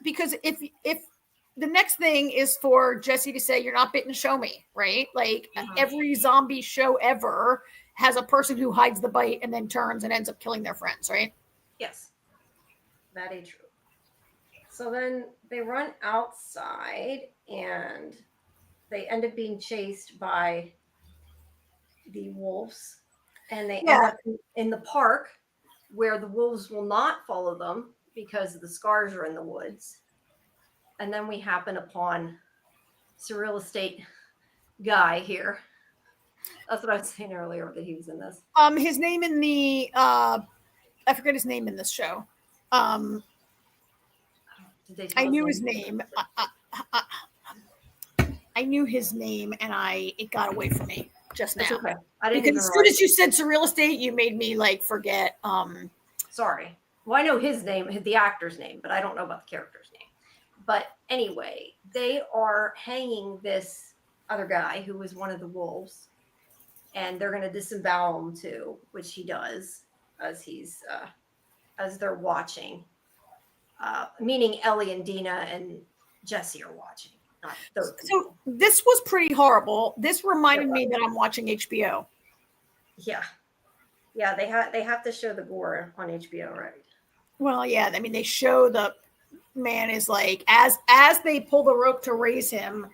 because if the next thing is for Jesse to say, "You're not bitten, show me," right? Every zombie show ever has a person who hides the bite and then turns and ends up killing their friends, right? Yes, that is true. So then they run outside and they end up being chased by the wolves, and they end up in the park where the wolves will not follow them because the scars are in the woods. And then we happen upon surreal estate guy here. That's what I was saying earlier, that he was in this. His name in the I forget his name in this show. I knew his name. I knew his name, and it got away from me just now. That's okay. I didn't because as soon as you said surreal estate, you made me forget. Sorry. Well, I know his name, the actor's name, but I don't know about the character's name. But anyway, they are hanging this other guy who was one of the wolves, and they're going to disembowel him too, which he does as as they're watching. Meaning Ellie and Dina and Jesse are watching. Not those people. So this was pretty horrible. This reminded me that I'm watching HBO. Yeah. Yeah, they have to show the gore on HBO, right? Well, yeah. I mean, they show the man is as they pull the rope to raise him,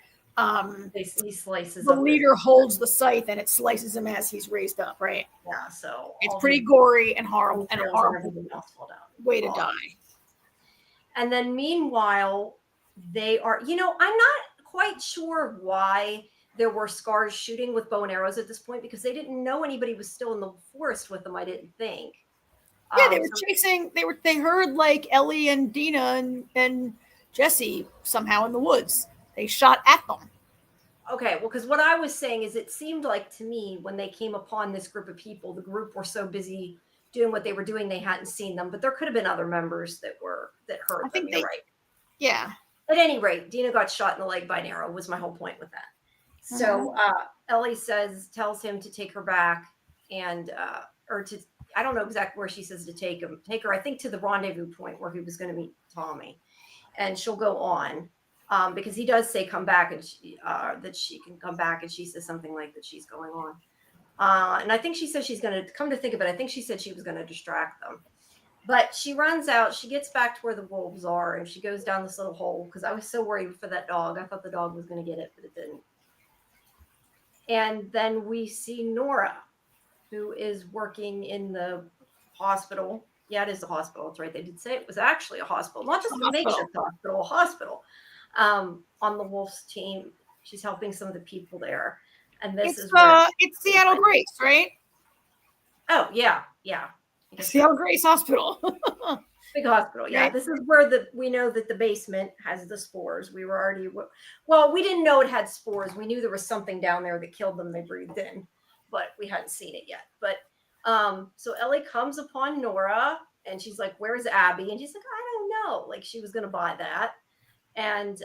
he slices. The leader holds the scythe and it slices him as he's raised up, right? Yeah, so it's pretty gory and horrible and a horrible way to die. And then meanwhile, they are, I'm not quite sure why there were scars shooting with bow and arrows at this point, because they didn't know anybody was still in the forest with them, I didn't think. Yeah, they were chasing, they heard Ellie and Dina and Jesse somehow in the woods. They shot at them. Okay, well, because what I was saying is it seemed like to me when they came upon this group of people, the group were so busy doing what they were doing, they hadn't seen them, but there could have been other members that heard them. You're right. Yeah. At any rate, Dina got shot in the leg by an arrow was my whole point with that. So Ellie tells him to take her back and I don't know exactly where she says to take her, I think, to the rendezvous point where he was going to meet Tommy, and she'll go on because he does say come back, and that she can come back, and she says something like that she's going on. And I think she said she's going to, come to think of it, I think she said she was going to distract them. But she runs out, she gets back to where the wolves are, and she goes down this little hole, because I was so worried for that dog. I thought the dog was going to get it, but it didn't. And then we see Nora, who is working in the hospital. Yeah, it is a hospital. That's right. They did say it was actually a hospital, not just a makeshift hospital, a hospital. On the Wolves team, she's helping some of the people there. And this is where it's Seattle Grace, right? Oh yeah. Seattle Grace Hospital. Big hospital. Yeah. Right. This is where we know that the basement has the spores. We were already, well, we didn't know it had spores. We knew there was something down there that killed them. They breathed in, but we hadn't seen it yet. But so Ellie comes upon Nora and she's like, "Where's Abby?" And she's like, "I don't know." Like she was going to buy that. And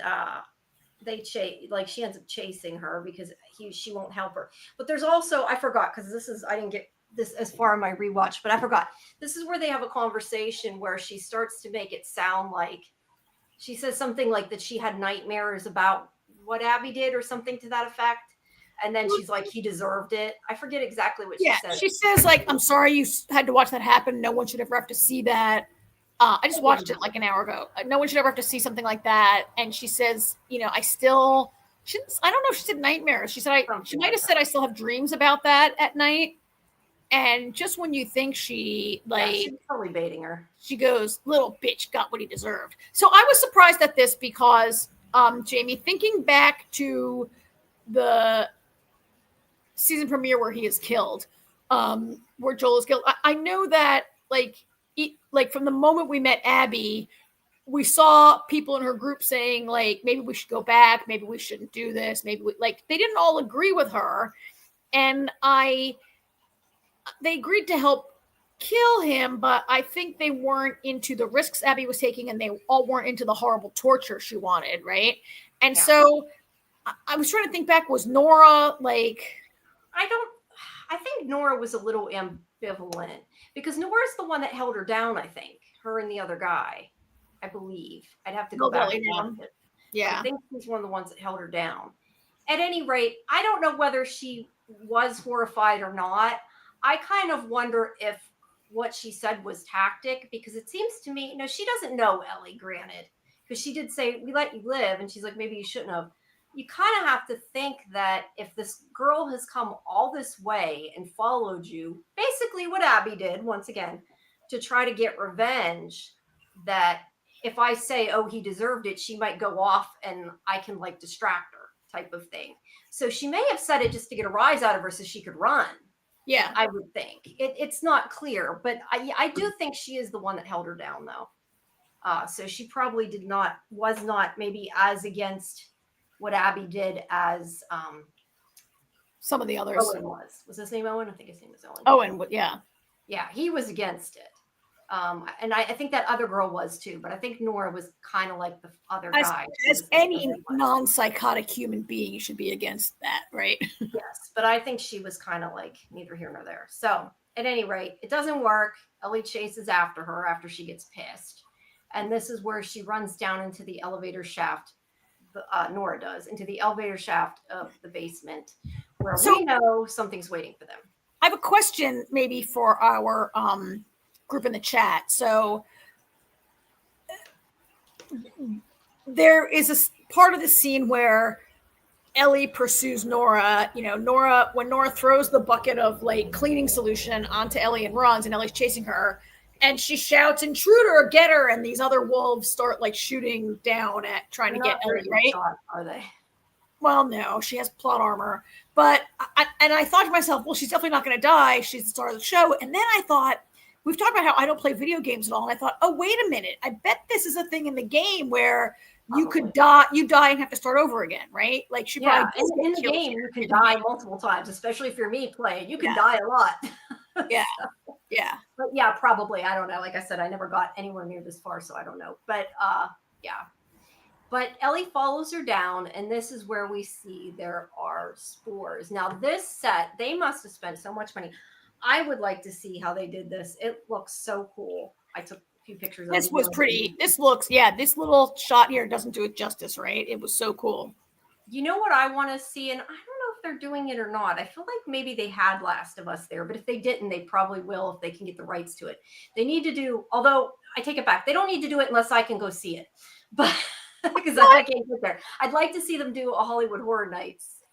they like she ends up chasing her because she won't help her. But there's also, I forgot, because I didn't get this as far in my rewatch, but I forgot. This is where they have a conversation where she starts to make it sound like she says something like that she had nightmares about what Abby did or something to that effect. And then she's like, he deserved it. I forget exactly what she said. She says, like, "I'm sorry you had to watch that happen. No one should ever have to see that." I just watched it like an hour ago. No one should ever have to see something like that. And she says, I don't know if she said nightmares. She said, she might have said, "I still have dreams about that at night." And just when you think she's totally baiting her, she goes, "Little bitch got what he deserved." So I was surprised at this because, Jamie, thinking back to the season premiere where he is killed, where Joel is killed, I know that like from the moment we met Abby, we saw people in her group saying like, maybe we should go back, maybe we shouldn't do this, maybe they didn't all agree with her, and they agreed to help kill him, but I think they weren't into the risks Abby was taking, and they all weren't into the horrible torture she wanted, right? And so I was trying to think back, was Nora like... I think Nora was a little ambivalent because Nora's the one that held her down, I think. Her and the other guy, I believe. I'd have to go back and watch it. Yeah. I think she's one of the ones that held her down. At any rate, I don't know whether she was horrified or not. I kind of wonder if what she said was tactic, because it seems to me, she doesn't know Ellie, granted, because she did say, "We let you live," and she's like, "Maybe you shouldn't have." You kind of have to think that if this girl has come all this way and followed you, basically what Abby did, once again, to try to get revenge, that if I say, "Oh, he deserved it," she might go off and I can like distract her, type of thing. So she may have said it just to get a rise out of her so she could run. Yeah, I would think. It's not clear, but I do think she is the one that held her down, though. So she probably was not maybe as against what Abby did as some of the others. Owen was his name Owen? I think his name was Owen. Owen, yeah, he was against it, and I think that other girl was too. But I think Nora was kind of like the other guy. As any non-psychotic human being, you should be against that, right? Yes, but I think she was kind of like neither here nor there. So at any rate, it doesn't work. Ellie chases after her after she gets pissed, and this is where she runs down into the elevator shaft. Nora does, into the elevator shaft of the basement, where we know something's waiting for them. I have a question maybe for our group in the chat. So there is a part of the scene where Ellie pursues Nora. When Nora throws the bucket of like cleaning solution onto Ellie and runs, and Ellie's chasing her, and she shouts, "Intruder, get her!" And these other wolves start like shooting down at trying to get Ellie, right? Shot, are they? Well, no, she has plot armor. But I thought to myself, well, she's definitely not going to die. She's the star of the show. And then I thought, we've talked about how I don't play video games at all. And I thought, oh, wait a minute. I bet this is a thing in the game where you could die and have to start over again, right? Like she probably in the game you can die multiple times, especially if you're me playing. You can die a lot. Yeah. Yeah. But yeah, probably. I don't know. Like I said, I never got anywhere near this far, so I don't know. But yeah. But Ellie follows her down, and this is where we see there are spores. Now, this set, they must have spent so much money. I would like to see how they did this. It looks so cool. I took a few pictures of it. This was pretty. This this little shot here doesn't do it justice, right? It was so cool. You know what I want to see? And I don't know if they're doing it or not. I feel like maybe they had Last of Us there, but if they didn't, they probably will if they can get the rights to it. They need to do, although I take it back, they don't need to do it unless I can go see it. But because I can't get there. I'd like to see them do a Hollywood Horror Nights,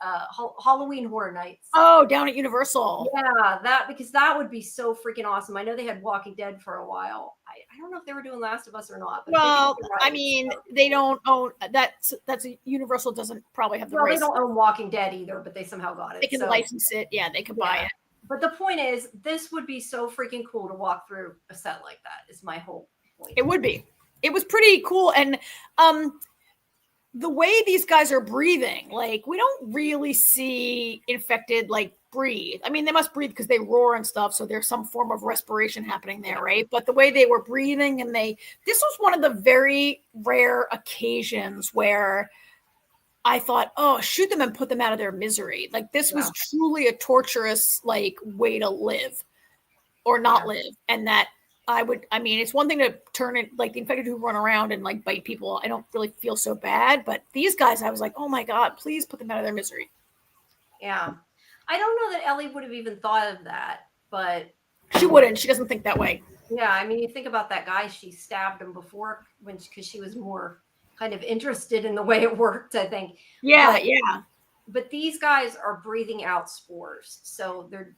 Halloween Horror Nights. Oh, down at Universal. Yeah, because that would be so freaking awesome. I know they had Walking Dead for a while. I don't know if they were doing Last of Us or not. But Well, right, I mean, they don't own that's a Universal doesn't probably have the well, rights. they don't own Walking Dead either, but they somehow got it. They can license it. Yeah, they can buy it. But the point is, this would be so freaking cool to walk through a set like that. Is my whole point. It would be. It was pretty cool, and the way these guys are breathing, like we don't really see infected like breathe. I mean, they must breathe because they roar and stuff, so there's some form of respiration happening there, right? But the way they were breathing, and this was one of the very rare occasions where I thought, oh, shoot them and put them out of their misery. Like this was truly a torturous like way to live or not live, and that. I mean, it's one thing to turn it like the infected who run around and like bite people. I don't really feel so bad, but these guys, I was like, oh my God, please put them out of their misery. Yeah. I don't know that Ellie would have even thought of that, but she wouldn't. She doesn't think that way. Yeah. I mean, you think about that guy, she stabbed him before because she was more kind of interested in the way it worked, I think. Yeah. But these guys are breathing out spores. So they're,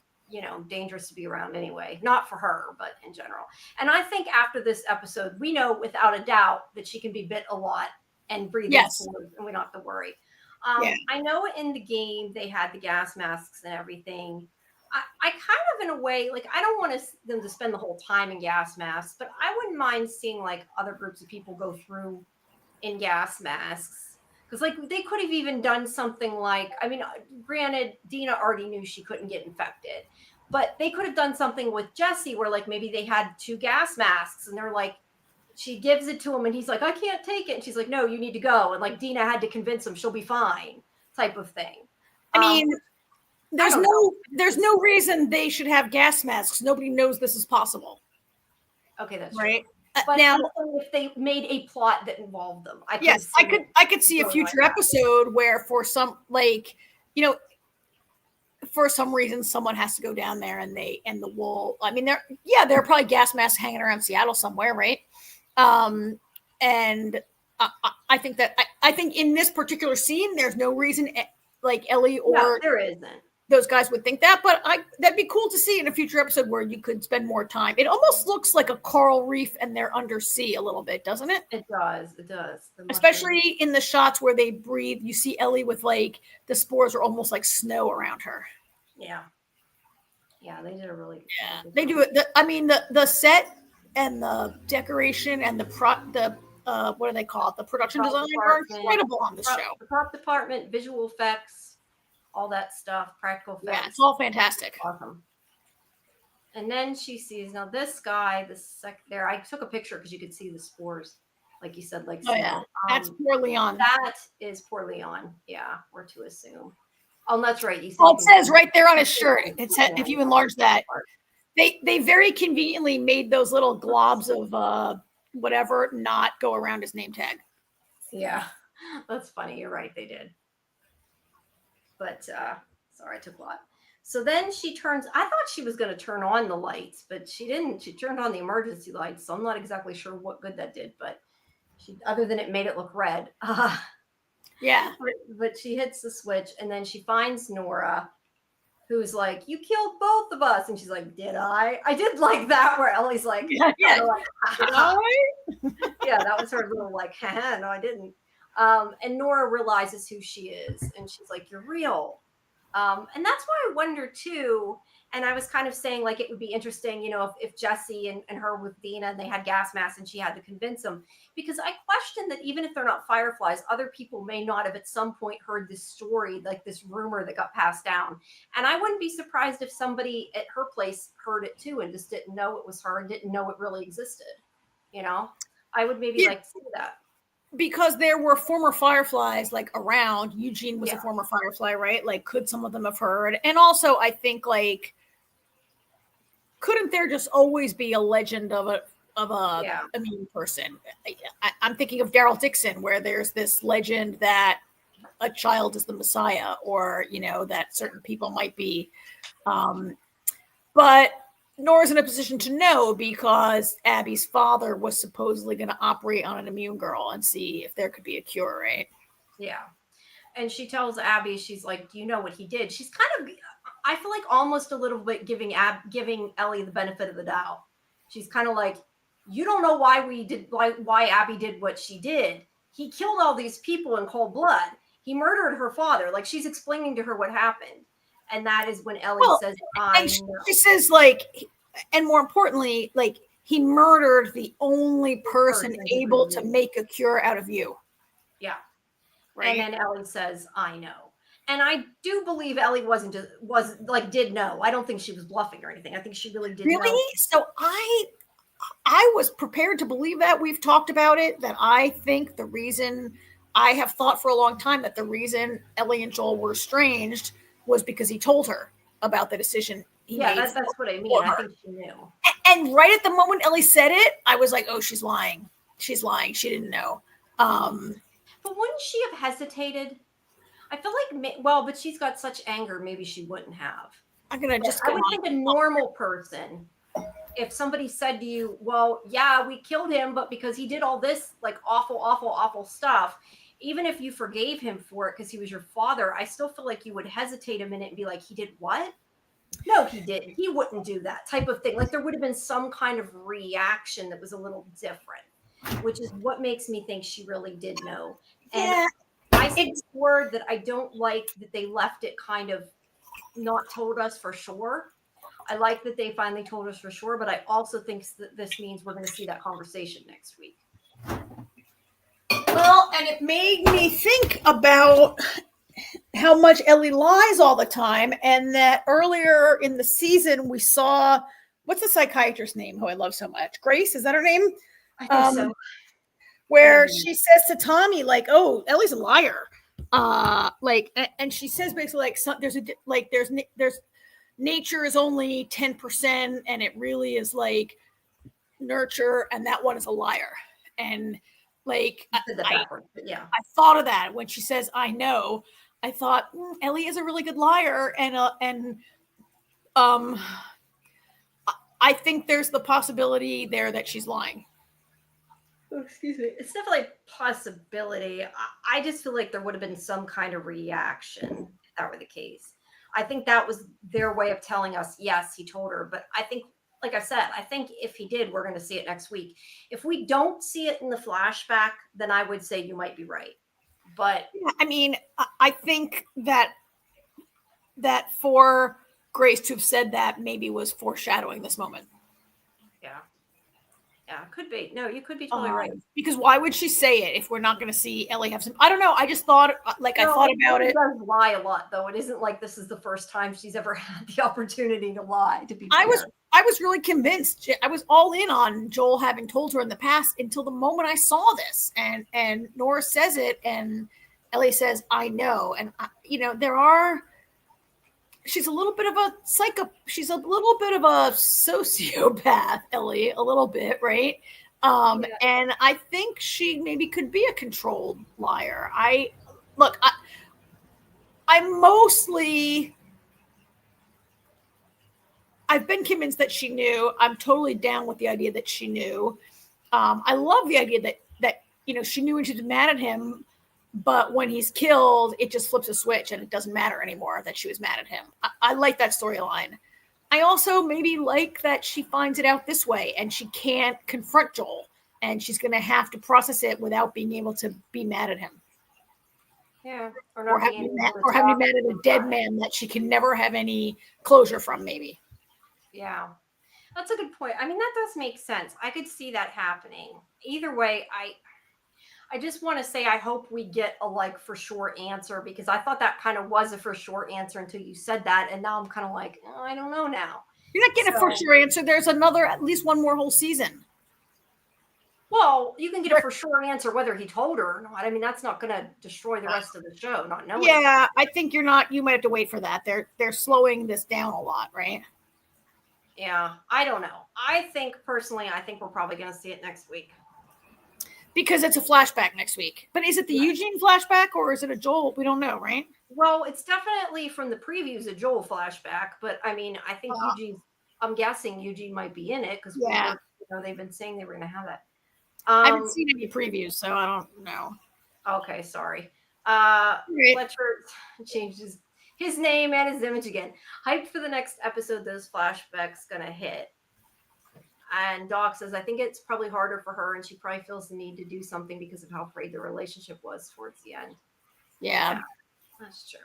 dangerous to be around anyway, not for her, but in general. And I think after this episode, we know without a doubt that she can be bit a lot and breathe spores, and we don't have to worry. I know in the game they had the gas masks and everything. I kind of, in a way, like I don't want them to spend the whole time in gas masks, but I wouldn't mind seeing like other groups of people go through in gas masks. Because like they could have even done something like, I mean, granted, Dina already knew she couldn't get infected, but they could have done something with Jesse where like maybe they had 2 gas masks and they're like, she gives it to him and he's like, I can't take it. And she's like, no, you need to go. And like Dina had to convince him she'll be fine, type of thing. I mean, there's no reason they should have gas masks. Nobody knows this is possible. Okay, that's right. True. But now, if they made a plot that involved them, I could see a future episode where for some for some reason someone has to go down there and the wool. I mean, there are probably gas masks hanging around Seattle somewhere, right? And I think that I think in this particular scene, there's no reason like Ellie or there isn't. Those guys would think that, but that'd be cool to see in a future episode where you could spend more time. It almost looks like a coral reef and they're undersea a little bit, doesn't it? It does. Especially in the shots where they breathe, you see Ellie with like the spores are almost like snow around her. Yeah. Yeah, they did a really good job. They do it. I mean, the set and the decoration and what do they call it? The production design are incredible on this show. The prop department, visual effects, all that stuff, practical effects. Yeah, it's all fantastic. Awesome. And then she sees, now this guy, there, I took a picture because you could see the spores, like you said, like. Oh, yeah. That's poor Leon. That is poor Leon. Yeah, we're to assume. Oh, that's right. It says right there on his shirt. It's if you enlarge that. They very conveniently made those little globs of whatever not go around his name tag. Yeah, that's funny. You're right. They did. But sorry, I took a lot. So then she turns, I thought she was going to turn on the lights, but she didn't. She turned on the emergency lights. So I'm not exactly sure what good that did, but other than it made it look red. Yeah. But she hits the switch and then she finds Nora, who's like, you killed both of us. And she's like, did I? I did like that where Ellie's like, yeah. Like, did I? Yeah, that was her little like, haha, no, I didn't. And Nora realizes who she is and she's like, you're real. And that's why I wonder too. And I was kind of saying like, it would be interesting, if Jesse and her with Dina and they had gas masks and she had to convince them, because I question that even if they're not fireflies, other people may not have at some point heard this story, like this rumor that got passed down. And I wouldn't be surprised if somebody at her place heard it too and just didn't know it was her and didn't know it really existed. I would maybe like to see that. Because there were former fireflies like around. Eugene was a former firefly, right? Like, could some of them have heard? And also, I think like, couldn't there just always be a legend of a immune person? I'm thinking of Daryl Dixon, where there's this legend that a child is the Messiah, or that certain people might be. But Nora's in a position to know because Abby's father was supposedly going to operate on an immune girl and see if there could be a cure, right? Yeah. And she tells Abby, she's like, do you know what he did? She's kind of, I feel like almost a little bit giving Ellie the benefit of the doubt. She's kind of like, you don't know why Abby did what she did. He killed all these people in cold blood. He murdered her father. Like, she's explaining to her what happened. And that is when Ellie Well, says, and she says, like, and more importantly, like, he murdered the only person able to make a cure out of you. Yeah. Right. And then Ellie says, I know. And I do believe Ellie did know. I don't think she was bluffing or anything. I think she really did know. So I was prepared to believe that. We've talked about it, that I think the reason, I have thought for a long time that the reason Ellie and Joel were estranged was because he told her about the decision he made. That's what I mean. I think she knew. And right at the moment Ellie said it, I was like, oh, she's lying. She's lying. She didn't know. But wouldn't she have hesitated? I feel like, but she's got such anger, maybe she wouldn't have. I would think a normal person, if somebody said to you, well, yeah, we killed him, but because he did all this like awful, awful, awful stuff, even if you forgave him for it because he was your father, I still feel like you would hesitate a minute and be like, he did what? No, he didn't. He wouldn't do that type of thing. Like, there would have been some kind of reaction that was a little different, which is what makes me think she really did know. And I say this word that I don't like, that they left it kind of not told us for sure. I like that they finally told us for sure, but I also think that this means we're going to see that conversation next week. Well, and it made me think about how much Ellie lies all the time, and that earlier in the season we saw, what's the psychiatrist's name who I love so much? Grace, is that her name? I think so. Where she says to Tommy, like, "Oh, Ellie's a liar," and she says basically like, there's nature is only 10%, and it really is like nurture, and that one is a liar. And like, I thought of that when she says, "I know." I thought Ellie is a really good liar, and I think there's the possibility there that she's lying. Oh, excuse me. It's definitely a possibility. I just feel like there would have been some kind of reaction if that were the case. I think that was their way of telling us, yes, he told her. But I think, like I said, I think if he did, we're going to see it next week. If we don't see it in the flashback, then I would say you might be right. But yeah, I mean, I think that for Grace to have said that maybe was foreshadowing this moment. Yeah, could be. No, you could be totally right. Because why would she say it if we're not going to see Ellie have some? I don't know. I just thought, I thought about it. She does lie a lot, though. It isn't like this is the first time she's ever had the opportunity to lie. To be fair. I was really convinced. I was all in on Joel having told her in the past until the moment I saw this, and Nora says it, and Ellie says, "I know," and she's a little bit of a psycho. She's a little bit of a sociopath, Ellie, a little bit, right? And I think she maybe could be a controlled liar. I've been convinced that she knew. I'm totally down with the idea that she knew. I love the idea that she knew and she's mad at him. But when he's killed, it just flips a switch and it doesn't matter anymore that she was mad at him. I like that storyline. I also maybe like that she finds it out this way and she can't confront Joel and she's going to have to process it without being able to be mad at him. Yeah. Or have me mad at a dead man that she can never have any closure from, maybe. Yeah. That's a good point. I mean, that does make sense. I could see that happening. Either way, I just want to say I hope we get a for sure answer, because I thought that kind of was a for sure answer until you said that, and now I'm kind of like, oh, I don't know now. You're not getting a for sure answer. There's at least one more whole season. Well, you can get a for sure answer whether he told her or not. I mean, that's not going to destroy the rest of the show, not knowing. Yeah, I think you might have to wait for that. They're slowing this down a lot, right? Yeah, I don't know. I think personally we're probably going to see it next week. Because it's a flashback next week. But is it the Eugene flashback or is it a Joel? We don't know, right? Well, it's definitely from the previews a Joel flashback. But I mean, I think I'm guessing Eugene might be in it because they've been saying they were going to have that. I haven't seen any previews, so I don't know. Okay, sorry. Fletcher changed his name and his image again. Hyped for the next episode those flashbacks going to hit. And Doc says, I think it's probably harder for her, and she probably feels the need to do something because of how frayed the relationship was towards the end. Yeah. That's true.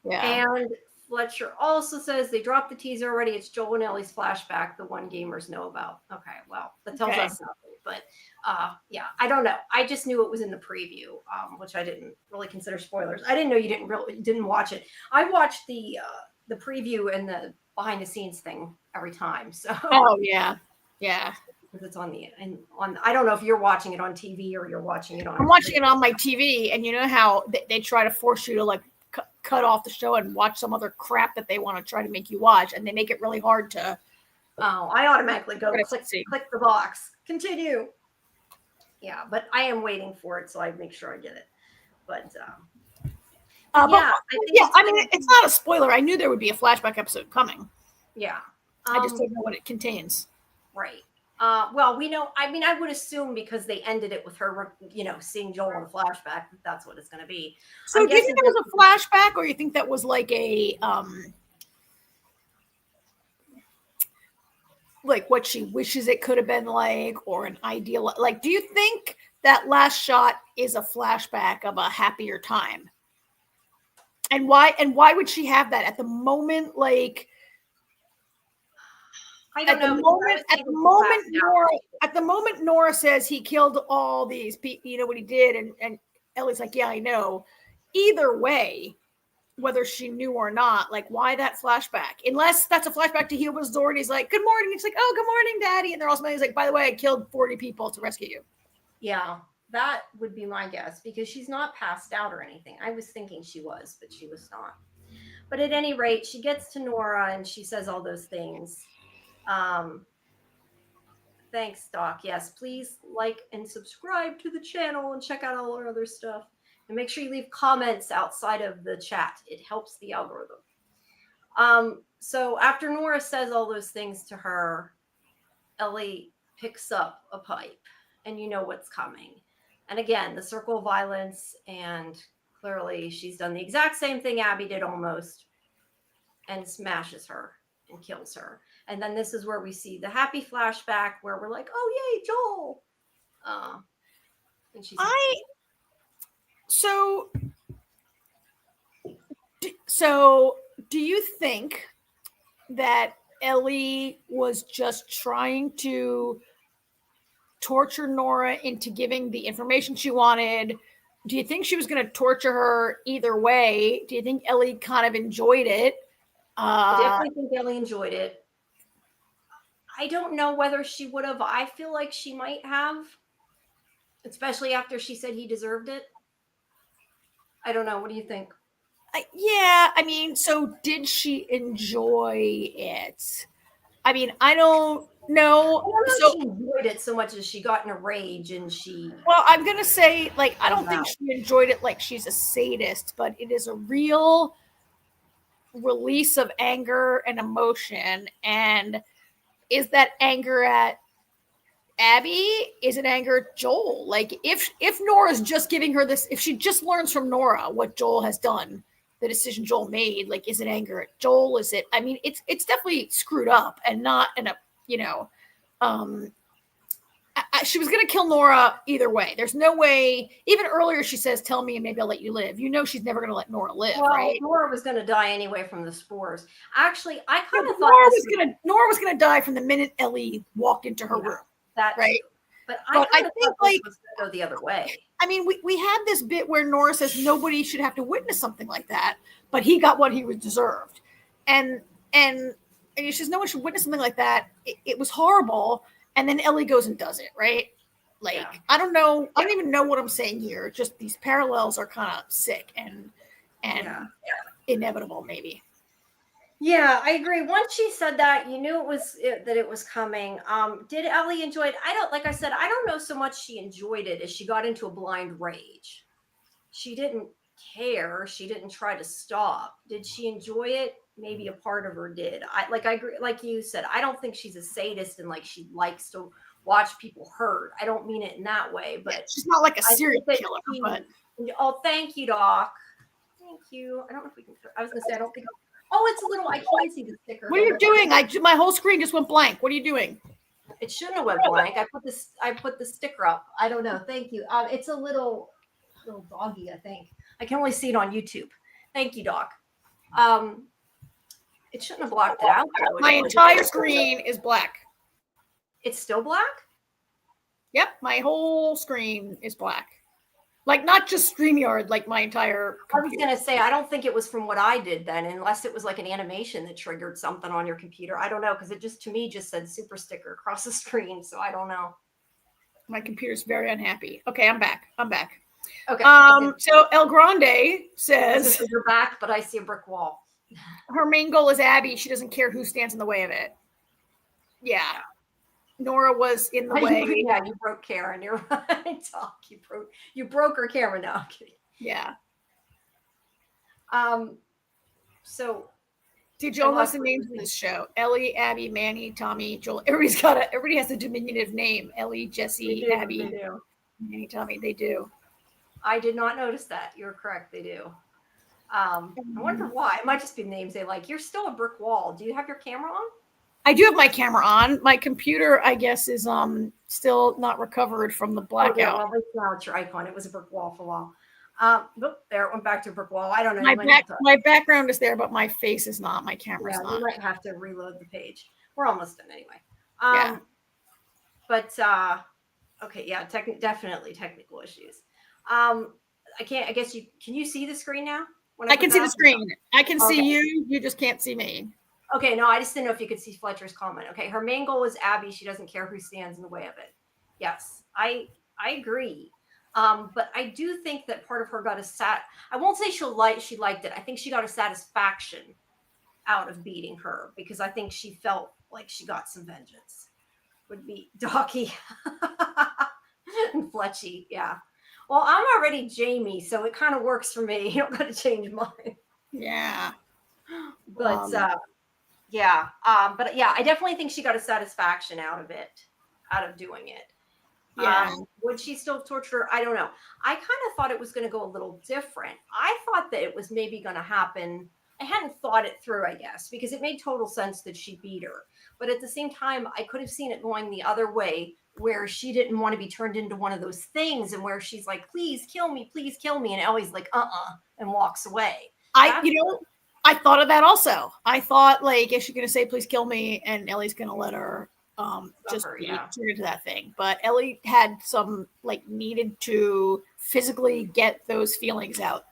Yeah. And Fletcher also says they dropped the teaser already. It's Joel and Ellie's flashback, the one gamers know about. Okay, well, that tells us nothing. But yeah, I don't know. I just knew it was in the preview, which I didn't really consider spoilers. I didn't know you didn't watch it. I watched the preview and the behind the scenes thing every time. So oh yeah, yeah. Because it's on I don't know if you're watching it on TV or you're watching it on. I'm watching it on my TV, and you know how they try to force you to like cut off the show and watch some other crap that they want to try to make you watch, and they make it really hard to. Oh, I automatically go click the box, continue. Yeah, but I am waiting for it, so I make sure I get it. But yeah, I mean, it's not a spoiler. I knew there would be a flashback episode coming. Yeah, I just don't know what it contains. Right. Well, we know. I mean, I would assume because they ended it with her, seeing Joel in a flashback. That's what it's going to be. So, do you think that was a flashback, or you think that was like a like what she wishes it could have been like, or an ideal? Like, do you think that last shot is a flashback of a happier time? And why? And why would she have that at the moment? Like. I don't know. At the moment, Nora says he killed all these people. You know what he did, and Ellie's like, "Yeah, I know." Either way, whether she knew or not, like, why that flashback? Unless that's a flashback to Huba's door, and he's like, "Good morning." He's like, "Oh, good morning, Daddy." And they're all smiling. He's like, "By the way, I killed 40 people to rescue you." Yeah, that would be my guess because she's not passed out or anything. I was thinking she was, but she was not. But at any rate, she gets to Nora and she says all those things. Thanks, Doc. Yes, please like and subscribe to the channel and check out all our other stuff. And make sure you leave comments outside of the chat. It helps the algorithm. So after Nora says all those things to her, Ellie picks up a pipe and you know what's coming. And again, the circle of violence, and clearly she's done the exact same thing Abby did almost, and smashes her and kills her. And then this is where we see the happy flashback where we're like, oh, yay, Joel. And she's So do you think that Ellie was just trying to torture Nora into giving the information she wanted? Do you think she was going to torture her either way? Do you think Ellie kind of enjoyed it? I definitely think Ellie enjoyed it. I don't know whether she would have. I feel like she might have, especially after she said he deserved it. I don't know. What do you think? Yeah, I mean, so did she enjoy it? I mean, I don't know. I don't know if she enjoyed it so much as she got in a rage and she. Well, I'm going to say, like, I don't think she enjoyed it like she's a sadist, but it is a real release of anger and emotion. And is that anger at Abby? Is it anger at Joel? Like, if Nora's just giving her this, if she just learns from Nora what Joel has done, the decision Joel made, like, is it anger at Joel? Is it, I mean, it's definitely screwed up and not in a, she was going to kill Nora either way. There's no way. Even earlier, she says, "Tell me and maybe I'll let you live." You know, she's never going to let Nora live, right? Nora was going to die anyway from the spores. Actually, I kind of thought Nora was going to die from the minute Ellie walked into her room. That's right. But I think like was going to go the other way. I mean, we had this bit where Nora says nobody should have to witness something like that, but he got what he was deserved, and she says no one should witness something like that. It was horrible. And then Ellie goes and does it, right? Like, yeah. I don't know. I don't even know what I'm saying here. Just these parallels are kind of sick and inevitable, maybe. Yeah, I agree. Once she said that, you knew that it was coming. Did Ellie enjoy it? Like I said, I don't know so much she enjoyed it as she got into a blind rage. She didn't care. She didn't try to stop. Did she enjoy it? Maybe a part of her did. I agree. Like you said, I don't think she's a sadist and like she likes to watch people hurt. I don't mean it in that way, but she's not like a serial killer. Oh, thank you, Doc. Thank you. I don't know if we can. I was gonna say I don't think. Oh, it's a little. I can't see the sticker. What are you doing? My whole screen just went blank. What are you doing? It shouldn't have went blank. I put the sticker up. I don't know. Thank you. It's a little doggy, I think. I can only see it on YouTube. Thank you, Doc. It shouldn't have blocked it out though. My entire screen is black. It's still black? Yep, my whole screen is black. Like, not just StreamYard, like my entire computer. I was going to say, I don't think it was from what I did then, unless it was like an animation that triggered something on your computer. I don't know, because it just, to me, just said super sticker across the screen, so I don't know. My computer's very unhappy. Okay, I'm back. Okay. So El Grande says... You're back, but I see a brick wall. Her main goal is Abby. She doesn't care who stands in the way of it. Yeah. Nora was in the way. Yeah, you broke Karen. You're right, Doc. You broke her camera now. Yeah. So did you almost the names in this show? Ellie, Abby, Manny, Tommy, Joel. Everybody has a diminutive name. Ellie, Jesse, Abby, Manny, Tommy. They do. I did not notice that. You're correct. They do. I wonder why. It might just be names they like. You're still a brick wall. Do you have your camera on? I do have my camera on. My computer, I guess, is still not recovered from the blackout. Yeah, well, now it's your icon. It was a brick wall for a while. There it went back to a brick wall. I don't know. My background is there, but my face is not. My camera's not. You might have to reload the page. We're almost done anyway. Yeah. But okay, yeah, definitely technical issues. I guess can you see the screen now? I can see the screen. I can see you. You just can't see me. Okay, no, I just didn't know if you could see Fletcher's comment. Okay, her main goal is Abby. She doesn't care who stands in the way of it. Yes, I agree. But I do think that part of her got I won't say she liked it. I think she got a satisfaction out of beating her because I think she felt like she got some vengeance. Would be Docky and Fletchy, yeah. Well, I'm already Jamie, so it kind of works for me. You don't got to change mine. Yeah. But yeah. But yeah, I definitely think she got a satisfaction out of doing it. Yeah. Would she still torture her? I don't know. I kind of thought it was going to go a little different. I thought that it was maybe going to happen. I hadn't thought it through, I guess, because it made total sense that she beat her. But at the same time, I could have seen it going the other way, where she didn't want to be turned into one of those things and where she's like, please kill me. And Ellie's like, and walks away. I thought of that also. I thought, like, is she going to say, please kill me? And Ellie's going to let her just be turned into that thing. But Ellie had some, like, needed to physically get those feelings out.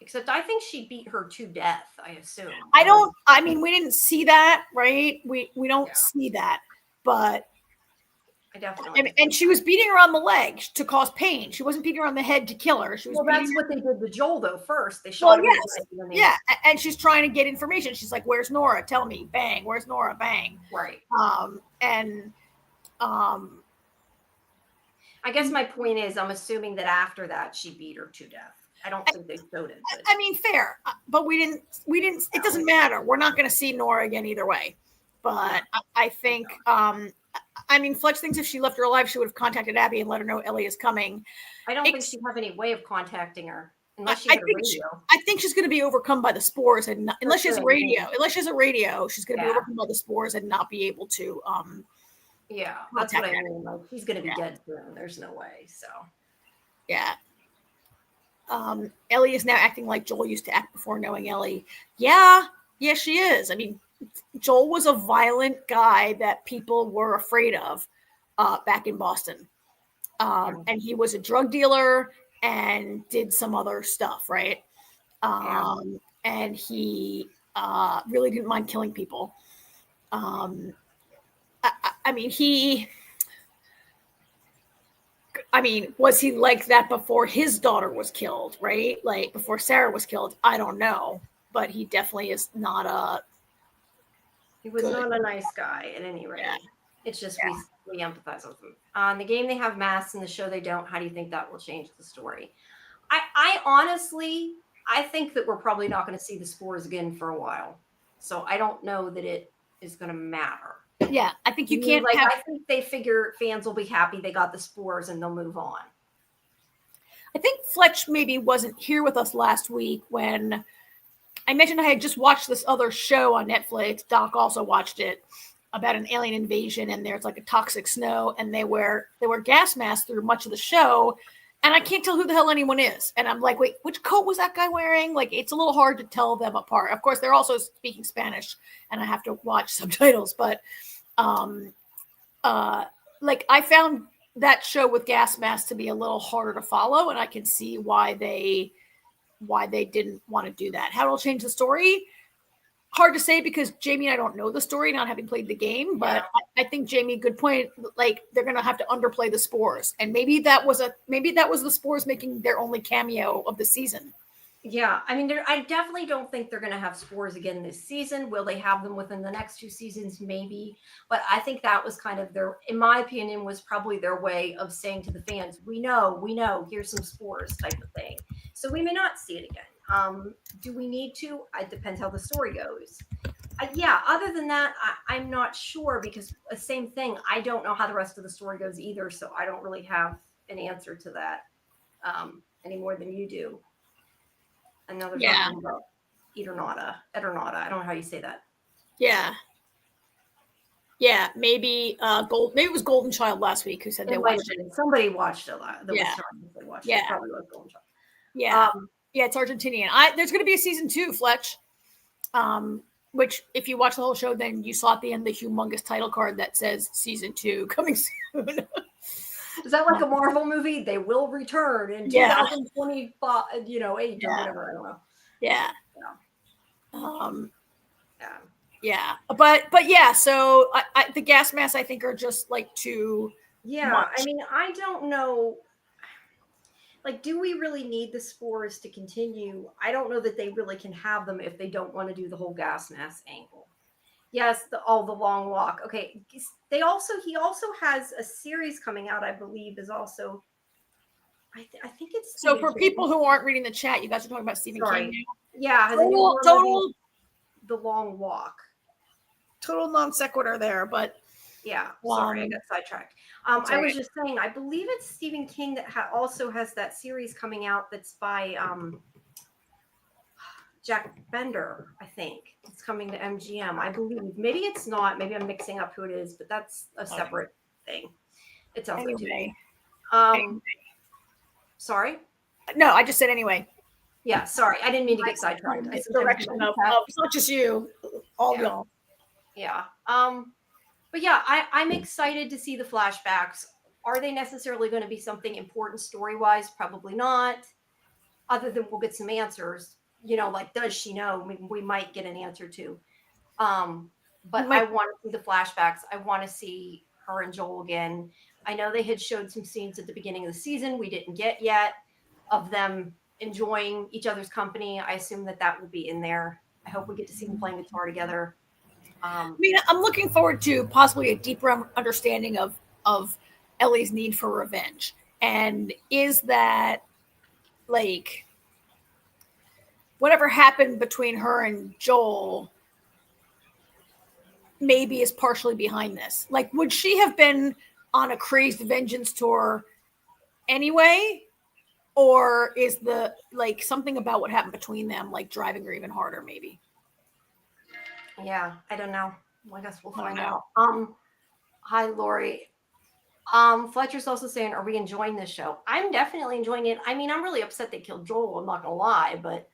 Except I think she beat her to death, I assume. We didn't see that, right? We don't see that. But I definitely. And she was beating her on the leg to cause pain. She wasn't beating her on the head to kill her. That's what they did to Joel, though. First, they shot him. Yeah, and she's trying to get information. She's like, "Where's Nora? Tell me." Bang. Where's Nora? Bang. Right. I guess my point is, I'm assuming that after that, she beat her to death. I don't think they showed it. But. I mean, fair, but we didn't. It doesn't matter. We're not going to see Nora again either way. But I think. Fletch thinks if she left her alive, she would have contacted Abby and let her know Ellie is coming. I don't think she'd have any way of contacting her unless she had a radio. I think she's going to be overcome by the spores, and unless she has a radio, she's going to be overcome by the spores and not be able to. Yeah, that's what I mean. Like, she's going to be dead soon. There's no way. So. Yeah. Ellie is now acting like Joel used to act before knowing Ellie. Yeah, she is. I mean. Joel was a violent guy that people were afraid of back in Boston. And he was a drug dealer and did some other stuff, right? And he really didn't mind killing people. Was he like that before his daughter was killed, right? Like before Sarah was killed? I don't know. But he definitely is not He was not a nice guy at any rate. Yeah. It's just we empathize with him. On the game, they have masks. In the show, they don't. How do you think that will change the story? I honestly, I think that we're probably not going to see the spores again for a while. So I don't know that it is going to matter. Yeah, I think you can't. I think they figure fans will be happy they got the spores and they'll move on. I think Fletch maybe wasn't here with us last week when I mentioned I had just watched this other show on Netflix. Doc also watched it. about an alien invasion, and there's like a toxic snow, and they wear gas masks through much of the show, and I can't tell who the hell anyone is. And I'm like, wait, which coat was that guy wearing? Like, it's a little hard to tell them apart. Of course, they're also speaking Spanish, and I have to watch subtitles. But, like, I found that show with gas masks to be a little harder to follow, and I can see why they didn't want to do that. How it'll change the story? Hard to say, because Jamie and I don't know the story, not having played the game. But I think, Jamie, good point. Like, they're going to have to underplay the spores, and maybe that was the spores making their only cameo of the season. Yeah, I mean, I definitely don't think they're going to have spores again this season. Will they have them within the next 2 seasons? Maybe. But I think that was kind of their, in my opinion, was probably their way of saying to the fans, we know, here's some spores type of thing. So we may not see it again. Do we need to? It depends how the story goes. Yeah, other than that, I'm not sure, because the same thing, I don't know how the rest of the story goes either. So I don't really have an answer to that any more than you do. And now there's nothing about Eternata. I don't know how you say that. Yeah, maybe maybe it was Golden Child last week who said they watched it. Somebody watched it. It probably was Golden Child. Yeah, it's Argentinian. There's going to be a season 2, Fletch. Which, if you watch the whole show, then you saw at the end the humongous title card that says season 2 coming soon. Is that like a Marvel movie? They will return in 2025, 8 or whatever. I don't know. But yeah. So the gas masks, I think, are just like too. Yeah, much. I mean, I don't know. Like, do we really need the spores to continue? I don't know that they really can have them if they don't want to do the whole gas mask angle. Yes, the long walk. Okay, he also has a series coming out, I believe, is also. I think it's so for people who aren't reading the chat, you guys are talking about Stephen King now. Yeah, total the long walk. Total non sequitur there, but yeah, sorry, I got sidetracked. I was just saying, I believe it's Stephen King that also has that series coming out that's by Jack Bender, I think. It's coming to MGM, I believe. Maybe it's not. Maybe I'm mixing up who it is, but that's a separate thing. It sounds like anyway. Sorry? No, I just said anyway. Yeah, sorry. I didn't mean to get sidetracked. It's direction of it's not just you, all y'all. Yeah. But yeah, I'm excited to see the flashbacks. Are they necessarily going to be something important story-wise? Probably not. Other than we'll get some answers. Like, does she know? We might get an answer to. But I want to see the flashbacks. I want to see her and Joel again. I know they had showed some scenes at the beginning of the season we didn't get yet of them enjoying each other's company. I assume that will be in there. I hope we get to see them playing guitar together. I mean, I'm looking forward to possibly a deeper understanding of Ellie's need for revenge. And is that, like, whatever happened between her and Joel maybe is partially behind this. Like, would she have been on a crazed vengeance tour anyway? Or is something about what happened between them, like, driving her even harder, maybe? Yeah, I don't know. Well, I guess we'll find out. Hi, Lori. Fletcher's also saying, are we enjoying this show? I'm definitely enjoying it. I mean, I'm really upset they killed Joel. I'm not going to lie, but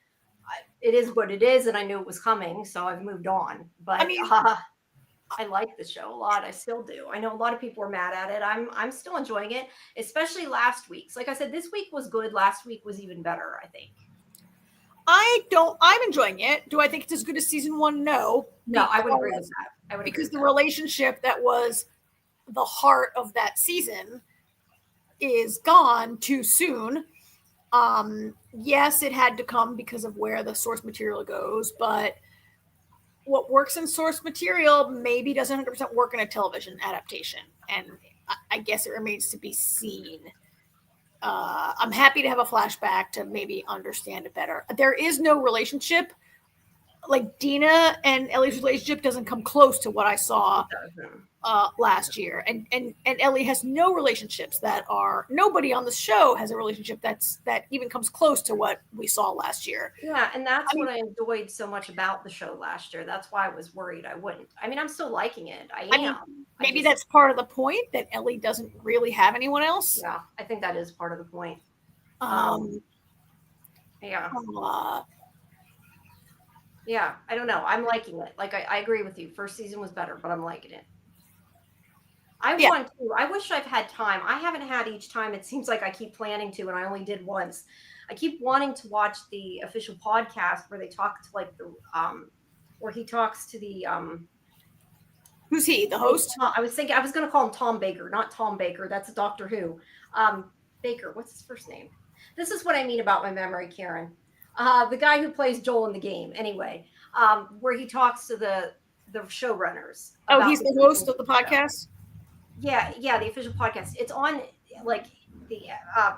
it is what it is, and I knew it was coming, so I've moved on. But I mean, I like the show a lot. I still do. I know a lot of people are mad at it. I'm still enjoying it, especially last week's. Like I said, this week was good. Last week was even better, I think. I'm enjoying it. Do I think it's as good as season 1? No. No, I would agree with that. Because the relationship that was the heart of that season is gone too soon. Yes, it had to come because of where the source material goes, but what works in source material maybe doesn't 100% work in a television adaptation. And I guess it remains to be seen. I'm happy to have a flashback to maybe understand it better. There is no relationship like Dina and Ellie's relationship doesn't come close to what I saw last year, and Ellie has no relationships that are, nobody on the show has a relationship that even comes close to what we saw last year. Yeah, and that's what I enjoyed so much about the show last year. That's why I was worried I wouldn't. I mean, I'm still liking it. I am. Maybe that's part of the point, that Ellie doesn't really have anyone else. Yeah, I think that is part of the point. Yeah. Yeah, I don't know. I'm liking it. Like, I agree with you. First season was better, but I'm liking it. I want to. I wish I've had time. I haven't had each time. It seems like I keep planning to, and I only did once. I keep wanting to watch the official podcast where they talk to like the where he talks to the who's he? The host? I was thinking I was going to call him Tom Baker, not Tom Baker. That's a Doctor Who. Baker. What's his first name? This is what I mean about my memory, Karen. The guy who plays Joel in the game. Anyway, where he talks to the showrunners. Oh, he's the host of the podcast. Yeah, the official podcast. It's on like the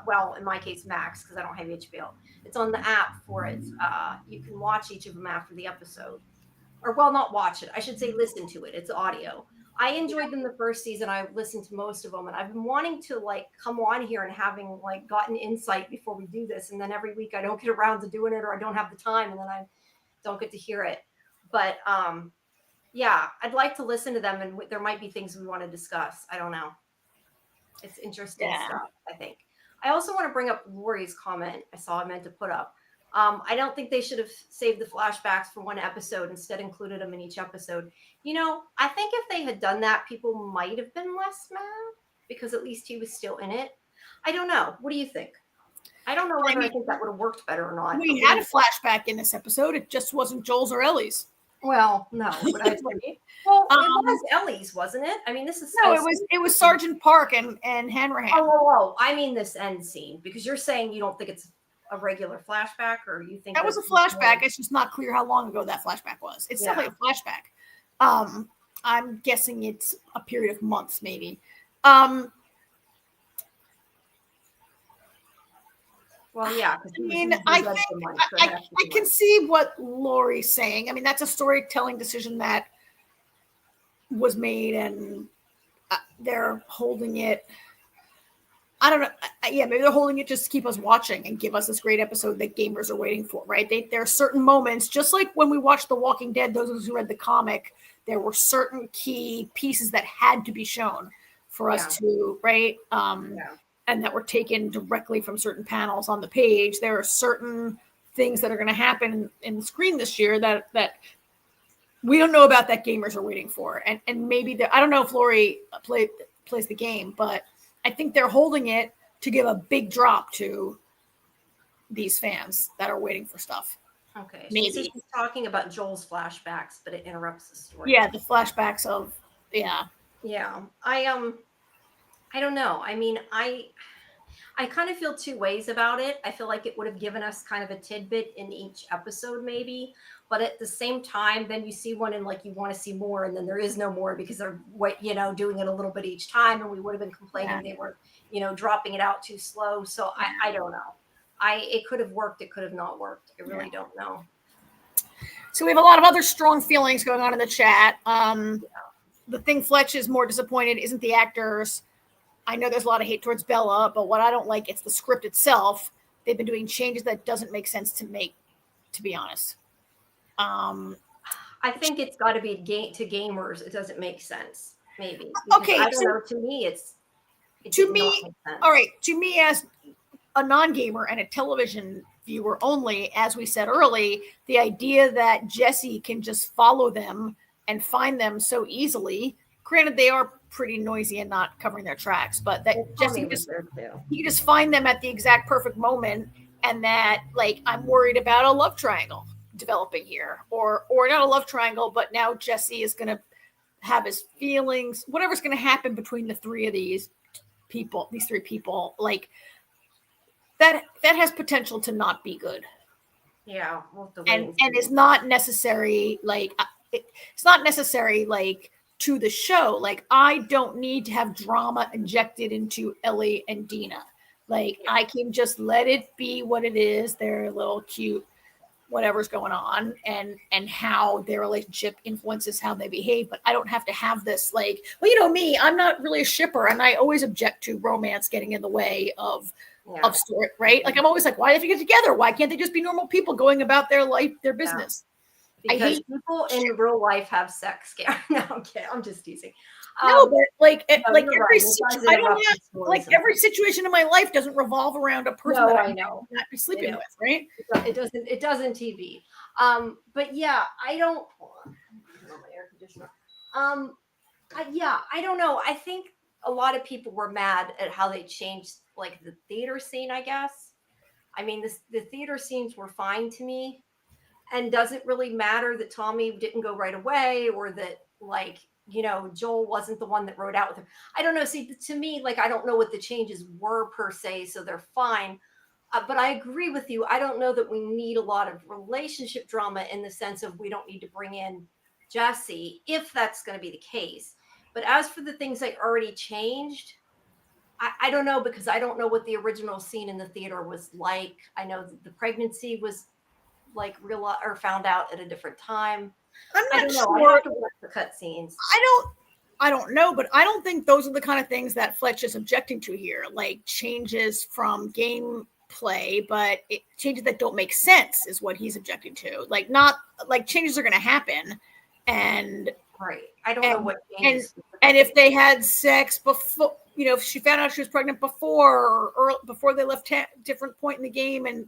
well, in my case, Max, because I don't have HBO. It's on the app for it. You can watch each of them after the episode, or well, not watch it. I should say listen to it. It's audio. I enjoyed them the first season. I listened to most of them, and I've been wanting to like come on here and having like gotten insight before we do this, and then every week I don't get around to doing it, or I don't have the time, and then I don't get to hear it. But yeah, I'd like to listen to them, and there might be things we want to discuss. I don't know. It's interesting stuff, I think. I also want to bring up Lori's comment I meant to put up. I don't think they should have saved the flashbacks for one episode, instead included them in each episode. You know, I think if they had done that, people might have been less mad, because at least he was still in it. I don't know. What do you think? I don't know whether I think that would have worked better or not. We had a flashback in this episode. It just wasn't Joel's or Ellie's. Well, no. It was Ellie's, wasn't it? I mean, this is no. It was Sergeant Park and Hanrahan. Oh, I mean this end scene, because you're saying you don't think it's a regular flashback, or you think that was a flashback. It's just not clear how long ago that flashback was. It's definitely a flashback. I'm guessing it's a period of months, maybe. Well, yeah. I mean, I can see what Lori's saying. I mean, that's a storytelling decision that was made, and they're holding it. I don't know. Yeah, maybe they're holding it just to keep us watching and give us this great episode that gamers are waiting for, right? There are certain moments, just like when we watched The Walking Dead, those of us who read the comic, there were certain key pieces that had to be shown for us to, right? And that were taken directly from certain panels on the page. There are certain things that are going to happen in the screen this year that we don't know about, that gamers are waiting for. And maybe I don't know if Lori plays the game, but I think they're holding it to give a big drop to these fans that are waiting for stuff. Okay. Maybe she's talking about Joel's flashbacks, but it interrupts the story. Yeah, the flashbacks of Yeah. I don't know. I mean, I kind of feel two ways about it. I feel like it would have given us kind of a tidbit in each episode, maybe. But at the same time, then you see one and like you want to see more, and then there is no more because they're doing it a little bit each time, and we would have been complaining they were, dropping it out too slow. So I don't know. It could have worked. It could have not worked. I really don't know. So we have a lot of other strong feelings going on in the chat. The thing Fletch is more disappointed isn't the actors. I know there's a lot of hate towards Bella, but what I don't like, it's the script itself. They've been doing changes that doesn't make sense to be honest. I think it's got to be to gamers. It doesn't make sense. Maybe. Okay. I don't know. To me, all right. To me, as a non-gamer and a television viewer only, as we said early, the idea that Jesse can just follow them and find them so easily. Granted, they are pretty noisy and not covering their tracks, but that Jesse he can just find them at the exact perfect moment, and that I'm worried about a love triangle developing here, or not a love triangle, but now Jesse is going to have his feelings, whatever's going to happen between the three of these three people, that has potential to not be good. Yeah, and it's not necessary. It's not necessary to the show. I don't need to have drama injected into Ellie and Dina. I can just let it be what it is. They're a little cute, whatever's going on and how their relationship influences how they behave. But I don't have to have this like, well, you know me, I'm not really a shipper, and I always object to romance getting in the way of story, right? Like I'm always like, why do they have to get together? Why can't they just be normal people going about their life, their business? Because I hate people in real life have sex. No, okay, I'm just teasing. No, but like every every situation in my life doesn't revolve around a person that I know not be sleeping with, right? It doesn't. It doesn't. TV. But yeah, I don't. My air conditioner. I don't know. I think a lot of people were mad at how they changed like the theater scene. I guess. I mean, the theater scenes were fine to me, and does it really matter that Tommy didn't go right away, or that like, Joel wasn't the one that rode out with him? I don't know. See, to me, like, I don't know what the changes were per se, so they're fine. But I agree with you. I don't know that we need a lot of relationship drama in the sense of we don't need to bring in Jesse if that's going to be the case. But as for the things that already changed, I don't know, because I don't know what the original scene in the theater was like. I know the pregnancy was like real or found out at a different time. I'm not sure. I have to watch the cutscenes. I don't know, but I don't think those are the kind of things that Fletch is objecting to here, like changes from gameplay, but changes that don't make sense is what he's objecting to. Like not like changes are going to happen, and right. I don't know what changes. And if they had sex before, if she found out she was pregnant before or before they left different point in the game and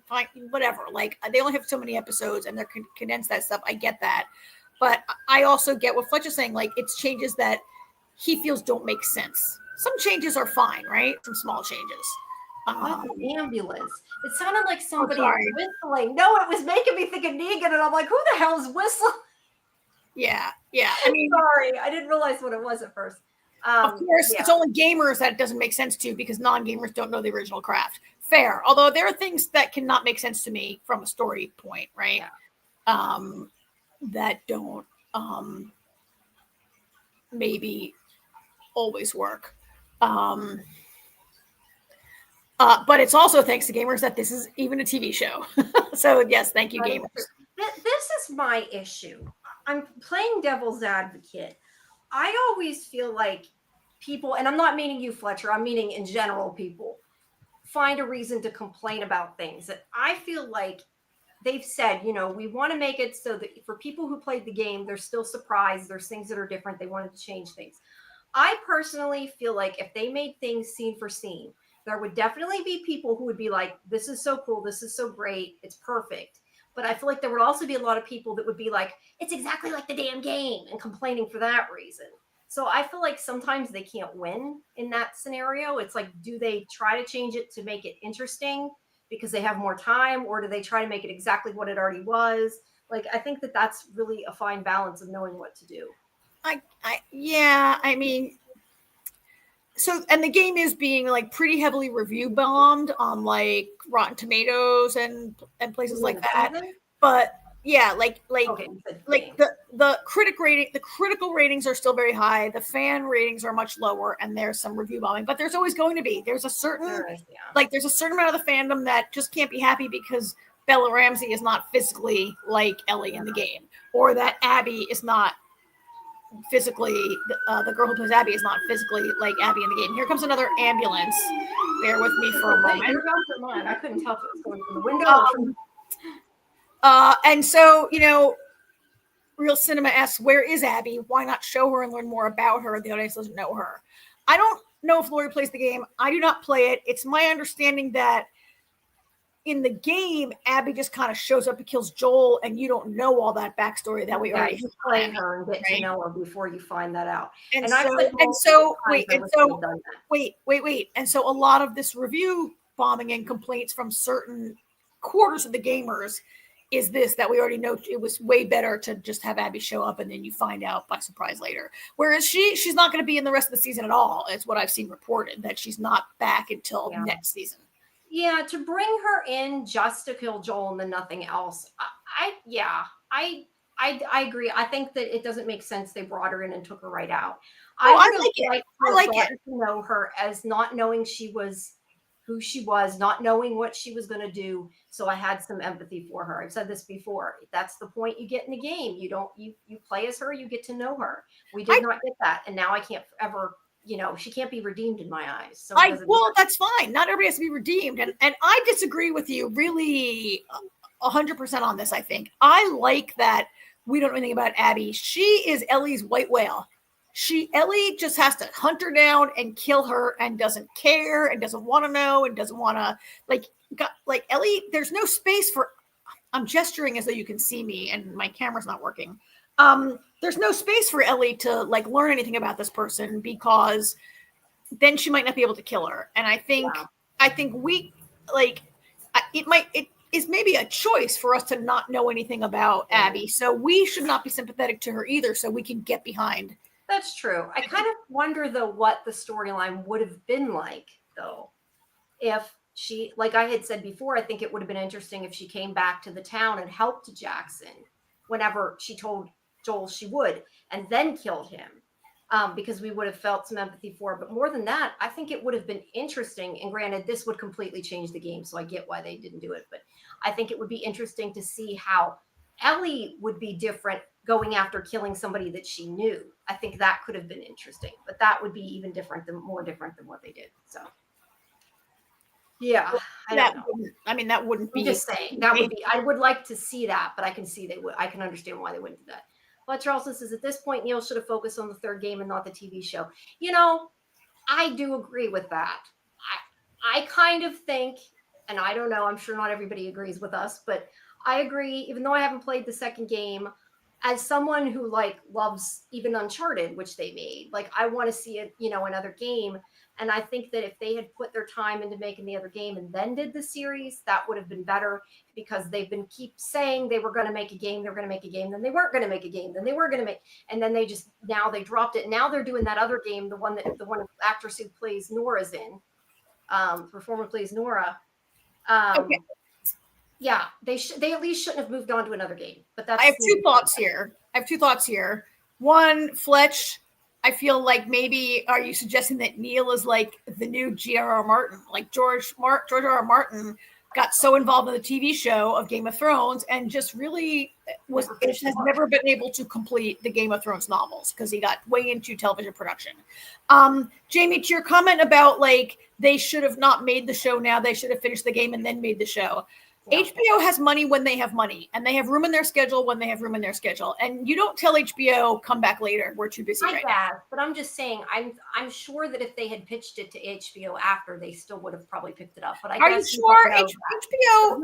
whatever, like they only have so many episodes and they're condensed that stuff. I get that. But I also get what Fletch is saying. Like it's changes that he feels don't make sense. Some changes are fine, right? Some small changes. The ambulance. It sounded like somebody whistling. No, it was making me think of Negan, and I'm like, who the hell is whistling? Yeah. I mean, sorry, I didn't realize what it was at first. Of course, it's only gamers that it doesn't make sense to, because non-gamers don't know the original craft. Fair. Although there are things that cannot make sense to me from a story point, right? Yeah. That don't maybe always work. But it's also thanks to gamers that this is even a TV show. So yes, thank you, gamers. This is my issue. I'm playing devil's advocate. I always feel like people, and I'm not meaning you, Fletcher, I'm meaning in general, people find a reason to complain about things that I feel like they've said, we want to make it so that for people who played the game, they're still surprised. There's things that are different. They wanted to change things. I personally feel like if they made things scene for scene, there would definitely be people who would be like, this is so cool. This is so great. It's perfect. But I feel like there would also be a lot of people that would be like, it's exactly like the damn game, and complaining for that reason. So I feel like sometimes they can't win in that scenario. It's like, do they try to change it to make it interesting because they have more time, or do they try to make it exactly what it already was? Like, I think that that's really a fine balance of knowing what to do. I mean, so, and the game is being like pretty heavily review bombed on like Rotten Tomatoes and places like that. But yeah, like the critical ratings are still very high. The fan ratings are much lower, and there's some review bombing. But there's always going to be. There's a certain there's a certain amount of the fandom that just can't be happy because Bella Ramsey is not physically like Ellie in the game, or that Abby is not physically the girl who plays Abby is not physically like Abby in the game. Here comes another ambulance. Bear with me for a moment. I couldn't tell if it was going from the window. And so, Real Cinema asks, where is Abby? Why not show her and learn more about her? The audience doesn't know her. I don't know if Lori plays the game. I do not play it. It's my understanding that in the game, Abby just kind of shows up and kills Joel, and you don't know all that backstory that we already play her and get to know her before you find that out. And so a lot of this review bombing and complaints from certain quarters of the gamers is this, that we already know it was way better to just have Abby show up and then you find out by surprise later. Whereas she's not going to be in the rest of the season at all. It's what I've seen reported, that she's not back until next season. Yeah, to bring her in just to kill Joel and then nothing else. I agree. I think that it doesn't make sense they brought her in and took her right out. I like it. To know her as not knowing she was who she was, not knowing what she was going to do. So I had some empathy for her. I've said this before. That's the point you get in the game. You play as her, you get to know her. We did not get that. And now I can't ever, she can't be redeemed in my eyes. So that's fine. Not everybody has to be redeemed. And I disagree with you really 100% on this, I think. I like that we don't know anything about Abby. She is Ellie's white whale. Ellie just has to hunt her down and kill her and doesn't care and doesn't want to know and doesn't want to like Ellie. There's no space for, I'm gesturing as though you can see me and my camera's not working. There's no space for Ellie to like learn anything about this person because then she might not be able to kill her. And I think we like, it is maybe a choice for us to not know anything about Abby. So we should not be sympathetic to her either. So we can get behind. That's true. I kind of wonder, though, what the storyline would have been like, though, if she, like I had said before, I think it would have been interesting if she came back to the town and helped Jackson whenever she told Joel she would, and then killed him, because we would have felt some empathy for her. But more than that, I think it would have been interesting. And granted, this would completely change the game, so I get why they didn't do it. But I think it would be interesting to see how Ellie would be different going after killing somebody that she knew. I think that could have been interesting, but that would be even more different than what they did. So, yeah, that wouldn't be. I'm just saying that would be. I would like to see that, but I can see they would. I can understand why they wouldn't do that. Fletcher also says at this point, Neil should have focused on the third game and not the TV show. I do agree with that. I kind of think, and I don't know. I'm sure not everybody agrees with us, but I agree. Even though I haven't played the second game, as someone who loves even Uncharted, which they made, I want to see it, another game. And I think that if they had put their time into making the other game and then did the series, that would have been better, because they've been keep saying they were going to make a game, then they weren't going to make a game, then they were going to make, and then now they dropped it. Now they're doing that other game, the one actress who plays Nora's in, performer plays Nora. Okay. Yeah, they at least shouldn't have moved on to another game. But I have two thoughts here. One, Fletch, I feel like maybe are you suggesting that Neil is like the new G.R.R. Martin? Like George R.R. Martin got so involved in the TV show of Game of Thrones and just really has never been able to complete the Game of Thrones novels because he got way into television production. Jamie, to your comment about they should have not made the show now, they should have finished the game and then made the show. Yeah. HBO has money when they have money, and they have room in their schedule when they have room in their schedule. And you don't tell HBO, come back later, we're too busy right now. But I'm just saying, I'm sure that if they had pitched it to HBO after, they still would have probably picked it up. But are you sure HBO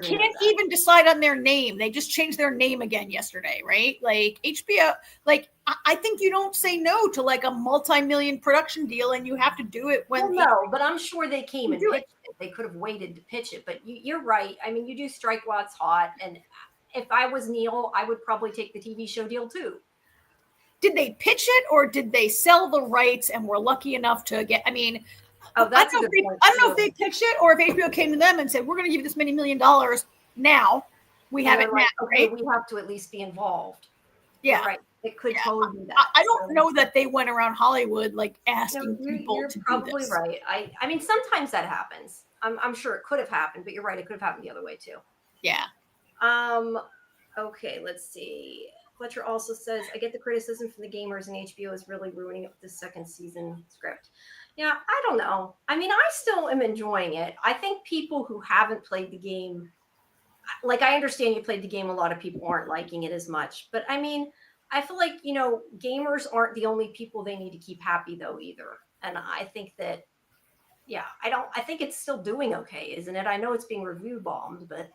can't even decide on their name? They just changed their name again yesterday, right? HBO, I think you don't say no to a multi-million production deal, and you have to do it when. Well, no, but I'm sure they came and pitched it. They could have waited to pitch it, but you're right. I mean, you do strike while it's hot, and if I was Neil, I would probably take the TV show deal too. Did they pitch it, or did they sell the rights and were lucky enough to get? I mean, I don't know if they pitched it or if HBO came to them and said, "We're going to give you this many $1 million now. We have it now, right? We have to at least be involved." Yeah, right. It could totally be that. I don't know that they went around Hollywood asking people you're to do probably this. Right. I mean, sometimes that happens. I'm sure it could have happened, but you're right. It could have happened the other way too. Yeah. Okay. Let's see. Fletcher also says, I get the criticism from the gamers, and HBO is really ruining the second season script. Yeah, I don't know. I mean, I still am enjoying it. I think people who haven't played the game, I understand you played the game. A lot of people aren't liking it as much, but I mean, I feel like, gamers aren't the only people they need to keep happy though either. And I think that, yeah, I think it's still doing okay, isn't it? I know it's being review bombed, but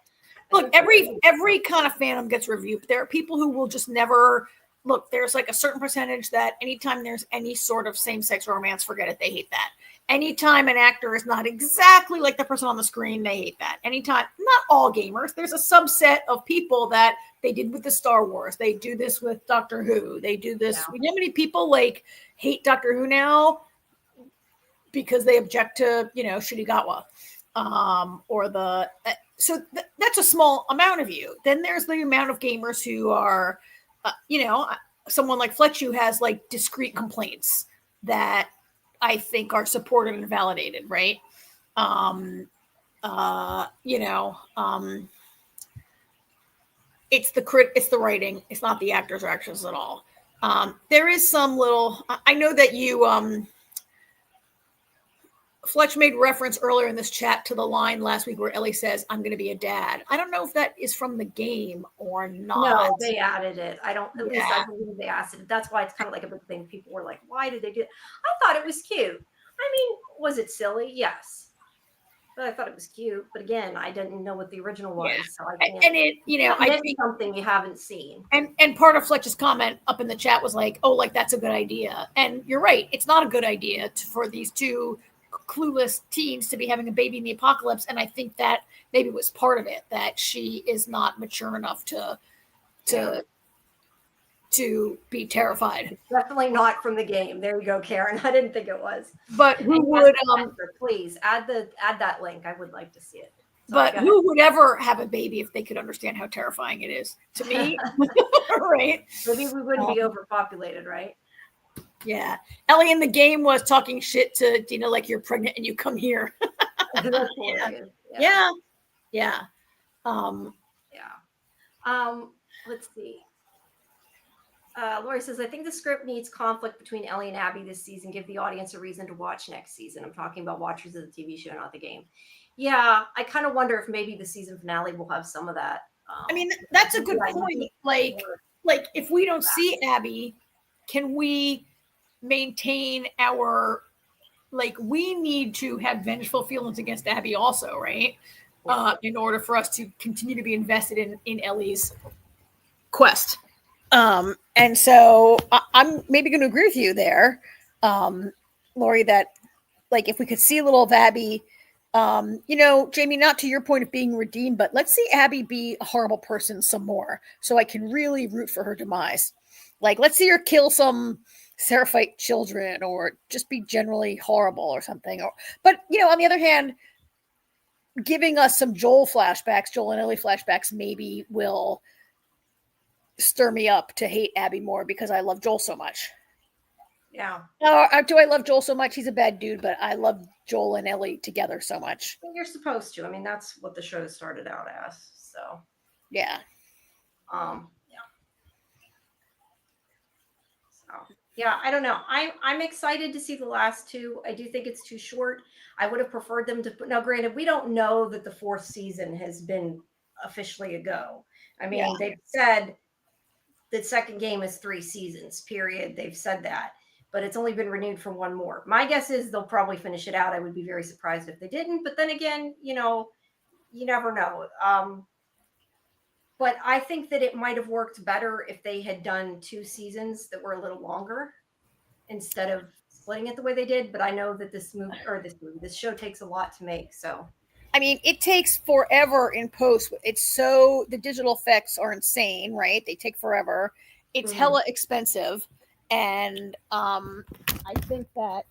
look, every kind of fandom gets reviewed. There are people who will just never look. There's a certain percentage that anytime there's any sort of same-sex romance, forget it. They hate that. Anytime an actor is not exactly like the person on the screen, they hate that. Anytime, not all gamers. There's a subset of people that they did with the Star Wars. They do this with Doctor Who. They do this. Yeah. You know how many people hate Doctor Who now because they object to, Shinigawa, that's a small amount of you. Then there's the amount of gamers who are, someone like Fletch who has discrete complaints that I think are supported and validated, right? It's the writing. It's not the actors or actresses at all. There is some little. I know that you Fletch made reference earlier in this chat to the line last week where Ellie says, "I'm going to be a dad." I don't know if that is from the game or not. No, they added it. I don't. At least I believe they added it. That's why it's kind of like a big thing. People were like, "Why did they do it?" I thought it was cute. I mean, was it silly? Yes. But I thought it was cute. But again, I didn't know what the original was. Yeah. So I can't. And it, I think something you haven't seen. And part of Fletch's comment up in the chat was like, "Oh, like that's a good idea." And you're right. It's not a good idea for these two clueless teens to be having a baby in the apocalypse. And I think that maybe was part of it, that she is not mature enough to be terrified. It's definitely not from the game. There you go, Karen. I didn't think it was. But who would please add that link? I would like to see it. So but who would ever have a baby if they could understand how terrifying it is? To me, right? Maybe we wouldn't be overpopulated, right? Yeah. Ellie in the game was talking shit to Dina like, "You're pregnant and you come here." Yeah. Let's see. Lori says, "I think the script needs conflict between Ellie and Abby this season. Give the audience a reason to watch next season." I'm talking about watchers of the TV show, not the game. Yeah, I kind of wonder if maybe the season finale will have some of that. I mean, that's a good point. Like if we don't see Abby, can we maintain our, we need to have vengeful feelings against Abby also, right? In order for us to continue to be invested in Ellie's quest. And so I'm maybe going to agree with you there, Lori, that if we could see a little of Abby, Jamie, not to your point of being redeemed, but let's see Abby be a horrible person some more so I can really root for her demise. Let's see her kill some Seraphite children or just be generally horrible or something. But on the other hand, giving us some Joel and Ellie flashbacks maybe will stir me up to hate Abby more because I love Joel so much. Yeah. Do I love Joel so much? He's a bad dude, but I love Joel and Ellie together so much. You're supposed to. I mean, that's what the show started out as. So. Yeah. Yeah, I don't know. I'm excited to see the last two. I do think it's too short. I would have preferred them to put. Now, granted, we don't know that the fourth season has been officially a go. I mean, they've said the second game is 3 seasons, period. They've said that, but it's only been renewed for one more. My guess is they'll probably finish it out. I would be very surprised if they didn't. But then again, you never know. But I think that it might have worked better if they had done 2 seasons that were a little longer instead of splitting it the way they did. But I know that this show takes a lot to make. So, I mean, it takes forever in post. The digital effects are insane, right? They take forever. It's hella expensive. And I think that,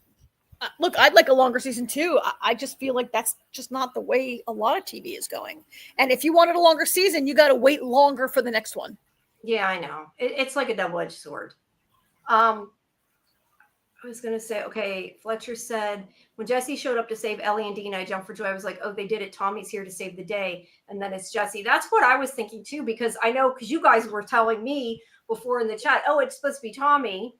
look, I'd like a longer season too. I just feel like that's just not the way a lot of TV is going. And if you wanted a longer season, you got to wait longer for the next one. Yeah, I know. It's like a double-edged sword. I was going to say, okay, Fletcher said, when Jesse showed up to save Ellie and Dean, I jumped for joy. I was like, oh, they did it. Tommy's here to save the day. And then it's Jesse. That's what I was thinking too, because I know, because you guys were telling me before in the chat, oh, it's supposed to be Tommy.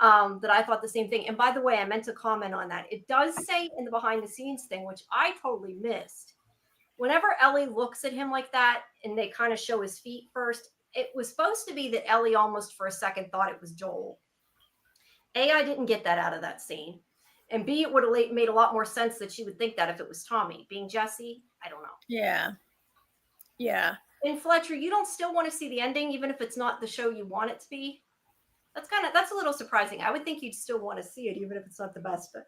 That I thought the same thing. And by the way, I meant to comment on that. It does say in the behind the scenes thing, which I totally missed. Whenever Ellie looks at him like that and they kind of show his feet first, it was supposed to be that Ellie almost for a second thought it was Joel. A, I didn't get that out of that scene. And B, it would have made a lot more sense that she would think that if it was Tommy. Being Jesse, I don't know. Yeah. Yeah. And Fletcher, you don't still want to see the ending, even if it's not the show you want it to be? That's a little surprising. I would think you'd still want to see it, even if it's not the best. But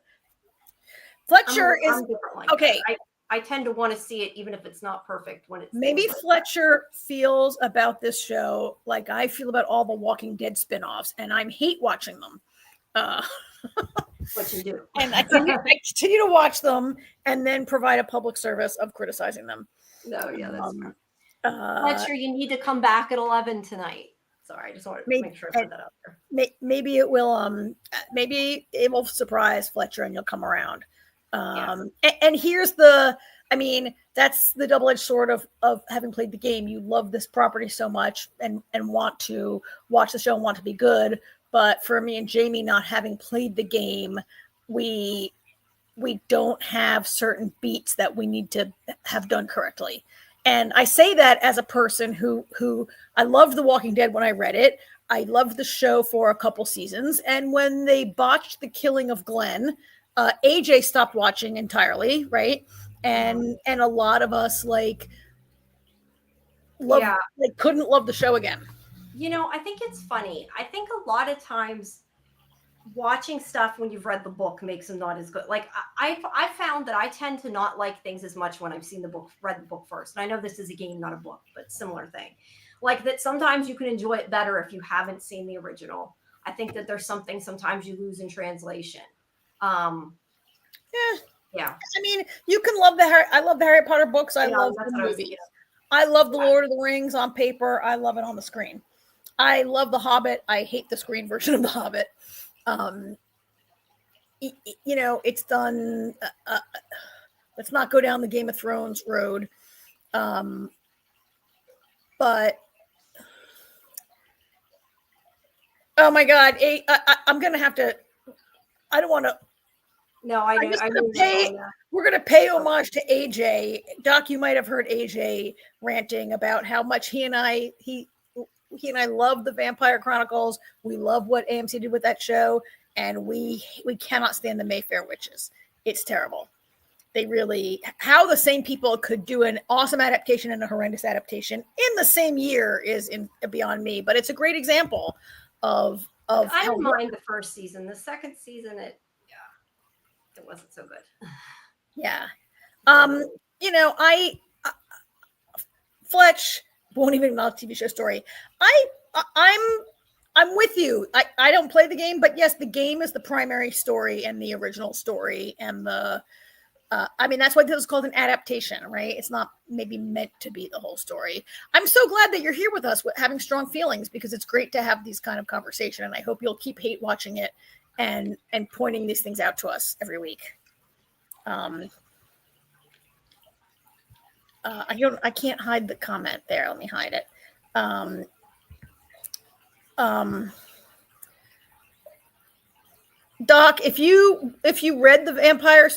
Fletcher is different like okay. I tend to want to see it, even if it's not perfect. When it's maybe Fletcher feels about this show like I feel about all the Walking Dead spinoffs, and I'm hate watching them. What you do, and I continue to watch them, and then provide a public service of criticizing them. No, yeah, that's fair. Fletcher, you need to come back at 11 tonight. Sorry, I just wanted to Maybe, make sure I put that out there. maybe it will surprise Fletcher and you'll come around. And here's that's the double-edged sword of having played the game. You love this property so much and want to watch the show and want to be good. But for me and Jamie, not having played the game, we don't have certain beats that we need to have done correctly. And I say that as a person who I loved The Walking Dead when I read it. I loved the show for a couple seasons. And when they botched the killing of Glenn, AJ stopped watching entirely, right? And a lot of us couldn't love the show again. I think it's funny. I think a lot of times watching stuff when you've read the book makes them not as good. Like I found that I tend to not like things as much when I've read the book first. And I know this is a game, not a book, but similar thing. Like that sometimes you can enjoy it better if you haven't seen the original. I think that there's something sometimes you lose in translation. Yeah. I mean, you can love I love the Harry Potter books. I love the movies. I love the Lord of the Rings on paper. I love it on the screen. I love The Hobbit. I hate the screen version of The Hobbit. It's done. Let's not go down the Game of Thrones road. But oh my God, I'm gonna have to. I don't want to. No, I know. We're going to pay homage to AJ. Doc, you might have heard AJ ranting about how much he and I love the Vampire Chronicles. We love what AMC did with that show, and we cannot stand the Mayfair Witches. It's terrible. How the same people could do an awesome adaptation and a horrendous adaptation in the same year is beyond me. But it's a great example of. I didn't mind the first season. The second season, it wasn't so good. Yeah. Fletch won't even acknowledge TV show story. I'm with you. I don't play the game, but yes, the game is the primary story and the original story. And that's why this is called an adaptation, right? It's not maybe meant to be the whole story. I'm so glad that you're here with us having strong feelings, because it's great to have these kind of conversation. And I hope you'll keep hate watching it and pointing these things out to us every week. I can't hide the comment there. Let me hide it. Doc, if you read the vampire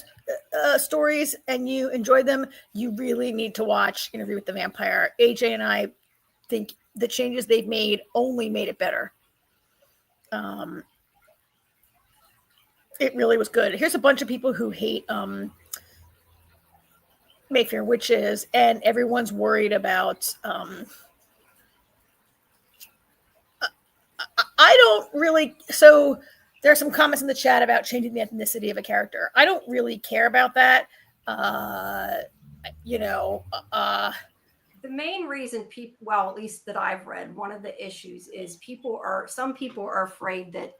stories and you enjoyed them, you really need to watch Interview with the Vampire. AJ and I think the changes they've made only made it better. It really was good. Here's a bunch of people who hate Mayfair Witches, and everyone's worried about. I don't really. So there are some comments in the chat about changing the ethnicity of a character. I don't really care about that. The main reason at least that I've read, one of the issues is some people are afraid that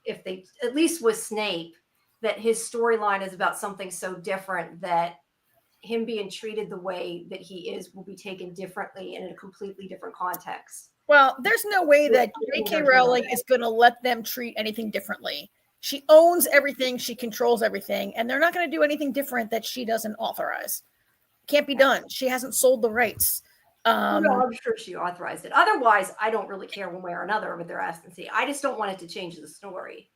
if they, at least with Snape, that his storyline is about something so different that him being treated the way that he is will be taken differently and in a completely different context. Well, there's no way that J.K. Rowling is going to let them treat anything differently. She owns everything. She controls everything. And they're not going to do anything different that she doesn't authorize. Can't be done. She hasn't sold the rights. No, I'm sure she authorized it. Otherwise, I don't really care one way or another what they're asking to see. I just don't want it to change the story.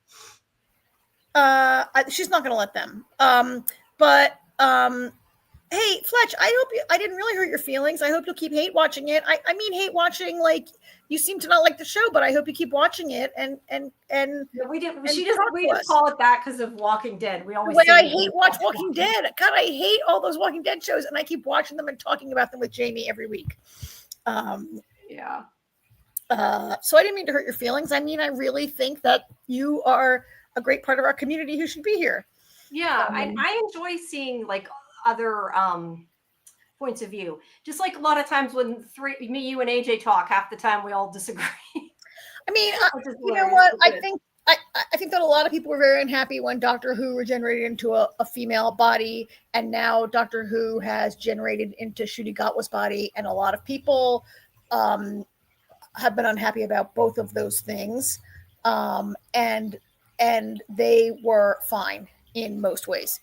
She's not going to let them. Hey, Fletch, I didn't really hurt your feelings. I hope you'll keep hate watching it. I mean, hate watching, like, you seem to not like the show, but I hope you keep watching it. No, we didn't. We just call it that because of Walking Dead. We always. I hate Walking Dead. God, I hate all those Walking Dead shows, and I keep watching them and talking about them with Jamie every week. Yeah. So I didn't mean to hurt your feelings. I mean, I really think that you are a great part of our community who should be here. Yeah, I enjoy seeing like other points of view. Just like a lot of times when me, you, and AJ talk, half the time we all disagree. I mean, you know what? I think that a lot of people were very unhappy when Doctor Who regenerated into a female body, and now Doctor Who has generated into Ncuti Gatwa's body, and a lot of people have been unhappy about both of those things, and they were fine in most ways.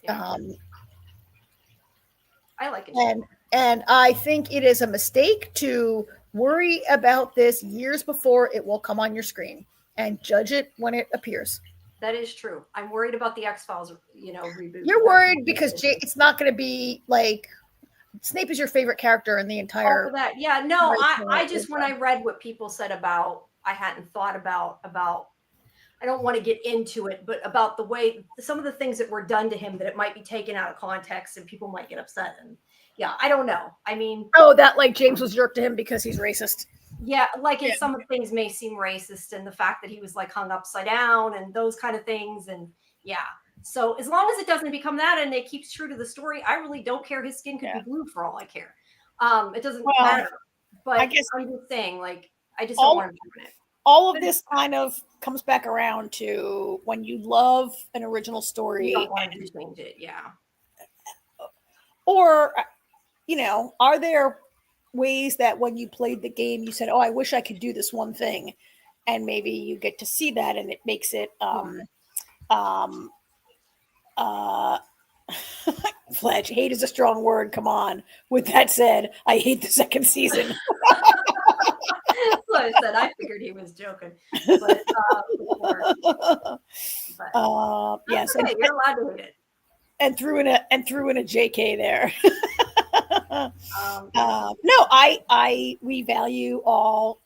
Yeah. I like it. And I think it is a mistake to worry about this years before it will come on your screen and judge it when it appears. That is true. I'm worried about the X-Files, reboot. You're worried because it's not going to be like Snape is your favorite character in the entire. Oh, that. Yeah, no, I just, when I read what people said about, I hadn't thought about, I don't want to get into it, but about the way some of the things that were done to him, that it might be taken out of context and people might get upset. And yeah, I don't know. I mean, that like James was jerked to him because he's racist. Yeah, like some of the things may seem racist, and the fact that he was like hung upside down and those kind of things. And yeah, so as long as it doesn't become that and it keeps true to the story, I really don't care. His skin could be blue for all I care. It doesn't matter. But I guess I'm just saying, like, I just don't want to ruin it. All of this kind of comes back around to when you love an original story. You don't want to change it, yeah. Or, are there ways that when you played the game, you said, "Oh, I wish I could do this one thing," and maybe you get to see that, and it makes it Fletch, hate is a strong word. Come on. With that said, I hate the second season. That's what I said. I figured he was joking. But, yes, okay, you're allowed to hate it. And threw in a JK there. No, we value all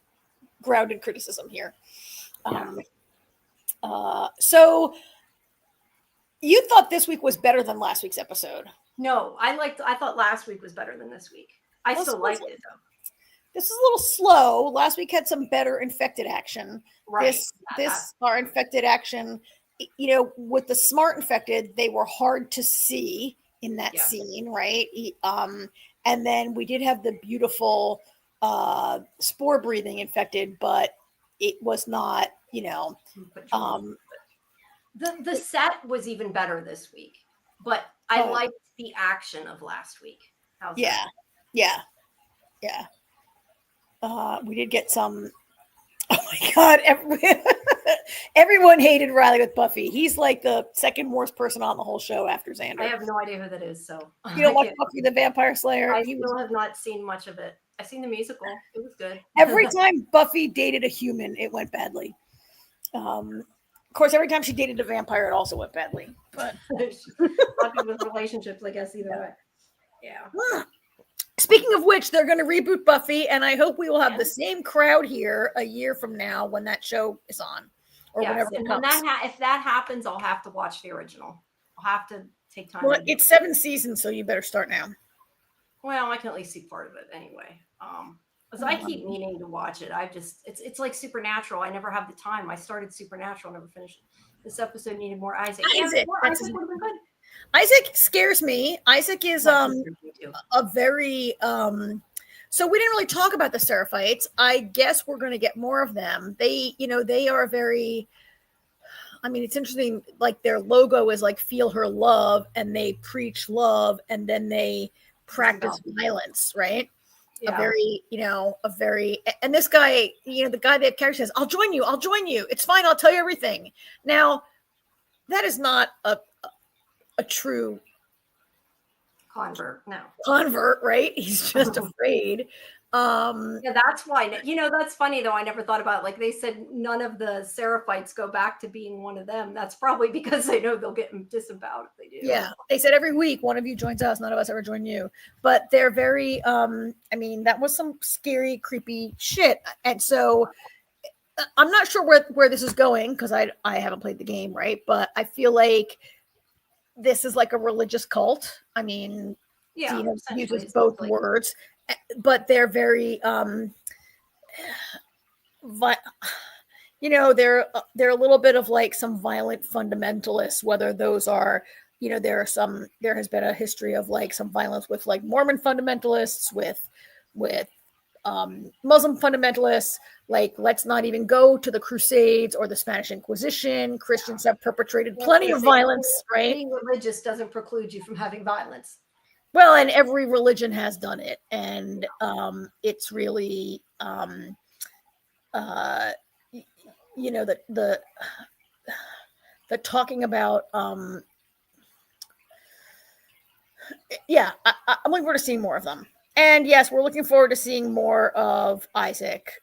grounded criticism here. So you thought this week was better than last week's episode? No, I thought last week was better than this week. I still liked it though. This is a little slow. Last week had some better infected action. Right. This our infected action, with the smart infected, they were hard to see in that scene, right? And then we did have the beautiful spore breathing infected, but it was not, the set was even better this week, but I liked the action of last week. How's that? Yeah. We did get some. Oh my God! Everyone hated Riley with Buffy. He's like the second worst person on the whole show after Xander. I have no idea who that is. So you don't watch Buffy the Vampire Slayer? I still have not seen much of it. I've seen the musical. It was good. Every time Buffy dated a human, it went badly. Of course, every time she dated a vampire, it also went badly. But Buffy with relationships, I guess, either way. Yeah. Speaking of which, they're going to reboot Buffy, and I hope we will have the same crowd here a year from now when that show is on, or whenever it comes. If that happens, I'll have to watch the original. I'll have to take time. Well, it's 7 seasons, so you better start now. Well, I can at least see part of it anyway. Because I keep meaning to watch it. It's like Supernatural. I never have the time. I started Supernatural, never finished it. This episode needed more Isaac. Isaac would have been good. Isaac scares me. Isaac is a very so we didn't really talk about the Seraphites. I guess we're going to get more of them. They are very, I mean, it's interesting, like their logo is like feel her love, and they preach love, and then they practice violence, right? Yeah. And this guy, the guy that character says, I'll join you. It's fine. I'll tell you everything. Now, that is not a true convert, right? He's just afraid. That's why. That's funny though. I never thought about it. Like they said, none of the Seraphites go back to being one of them. That's probably because they know they'll get disavowed if they do. Yeah, they said every week one of you joins us, none of us ever join you. But they're very. That was some scary, creepy shit, and so I'm not sure where this is going because I haven't played the game, right? But I feel like this is like a religious cult. I mean, uses both words, but they're very, they're a little bit of like some violent fundamentalists, whether those are, there has been a history of like some violence with like Mormon fundamentalists, with Muslim fundamentalists. Like, let's not even go to the Crusades or the Spanish Inquisition. Christians have perpetrated plenty of violence, right? Being religious doesn't preclude you from having violence. Well, and every religion has done it. And it's really, you know, the talking about yeah, I'm looking forward to seeing more of them. And yes, we're looking forward to seeing more of Isaac,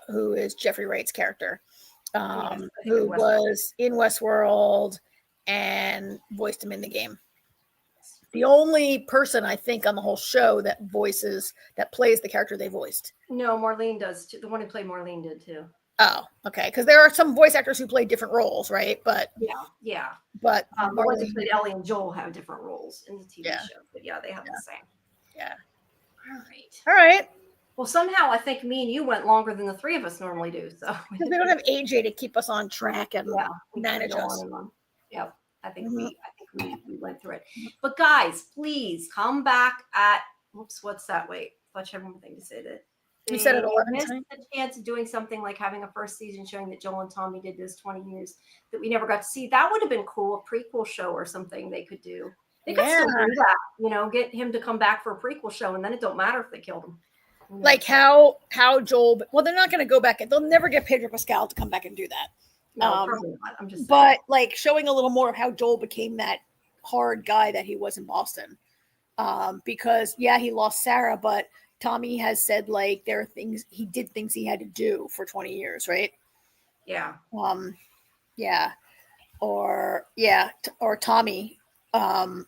who is Jeffrey Wright's character, who was in Westworld and voiced him in the game. The only person I think on the whole show that plays the character they voiced. No, Marlene does too. The one who played Marlene did too. Oh, okay. Because there are some voice actors who play different roles, right? But yeah. But the ones who played Ellie and Joel have different roles in the TV show. But yeah, they have the same. Yeah. All right. Well, somehow I think me and you went longer than the three of us normally do. So because we don't have AJ to keep us on track and manage us. Yep. I think we went through it. But guys, please come back at what's that? Wait, I have one thing to say that. You said it 11 missed times. the chance of doing something like having a first season showing that Joel and Tommy did this 20 years that we never got to see. That would have been cool, a prequel show or something they could do. They could still do that, get him to come back for a prequel show, and then it don't matter if they killed him. Like how Joel, well, they're not going to go back. They'll never get Pedro Pascal to come back and do that. No, probably not. I'm just saying. But like showing a little more of how Joel became that hard guy that he was in Boston. Because he lost Sarah, but Tommy has said like there are things he had to do for 20 years, right? Yeah. Or Tommy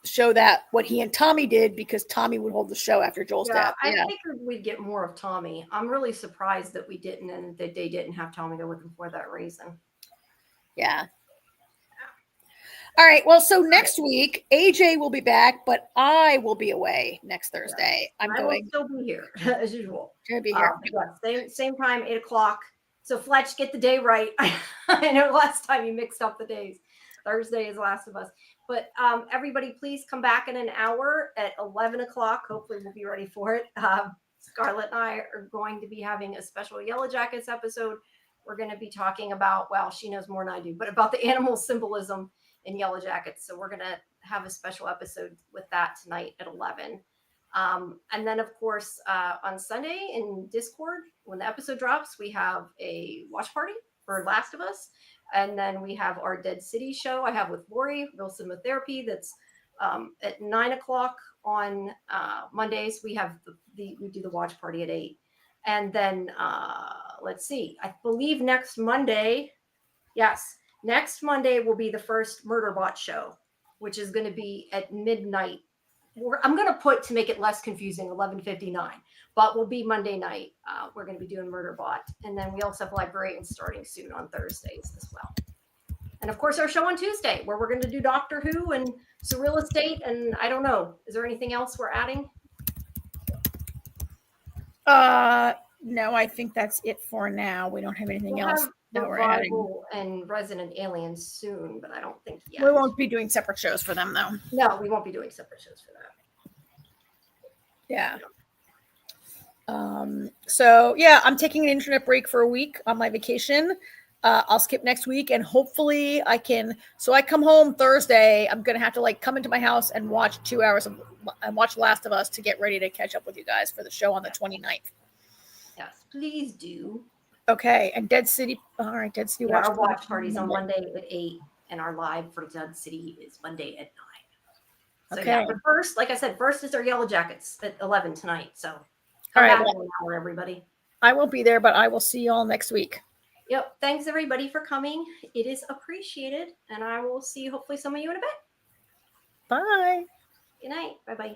show that what he and Tommy did because Tommy would hold the show after Joel's death. I figured we'd get more of Tommy. I'm really surprised that we didn't and that they didn't have Tommy go with him for that reason. Yeah. All right. Well, so next week AJ will be back, but I will be away next Thursday. I will still be here as usual. I'll be here. Same time, 8:00. So Fletch, get the day right. I know last time you mixed up the days. Thursday is Last of Us. But everybody, please come back in an hour at 11 o'clock. Hopefully we'll be ready for it. Scarlett and I are going to be having a special Yellowjackets episode. We're going to be talking about, she knows more than I do, but about the animal symbolism in Yellowjackets. So we're going to have a special episode with that tonight at 11. And then, of course, on Sunday in Discord, when the episode drops, we have a watch party for Last of Us. And then we have our Dead City show I have with Lori, Real Cinema Therapy. That's at 9 o'clock on Mondays. We have we do the watch party at 8. And then let's see. I believe next Monday will be the first Murderbot show, which is going to be at midnight. I'm going to put, to make it less confusing, 11:59, but will be Monday night. We're going to be doing Murderbot. And then we also have Librarians starting soon on Thursdays as well. And of course, our show on Tuesday, where we're going to do Doctor Who and Surreal Estate. And I don't know, is there anything else we're adding? No, I think that's it for now. We don't have anything else that we're adding. And Resident Aliens soon, but I don't think yet. We won't be doing separate shows for them, though. No, we won't be doing separate shows for that. Yeah. So I'm taking an internet break for a week on my vacation. I'll skip next week and hopefully I can. So I come home Thursday. I'm going to have to come into my house and watch 2 hours and watch Last of Us to get ready to catch up with you guys for the show on the 29th. Yes, please do. Okay. And Dead City. All right. Dead City. Our watch party's on Monday at 8 and our live for Dead City is Monday at 9. So but first, like I said, first is our Yellowjackets at 11 tonight. So come back in an hour, everybody. I won't be there, but I will see you all next week. Yep. Thanks everybody for coming. It is appreciated. And I will see hopefully some of you in a bit. Bye. Good night. Bye-bye.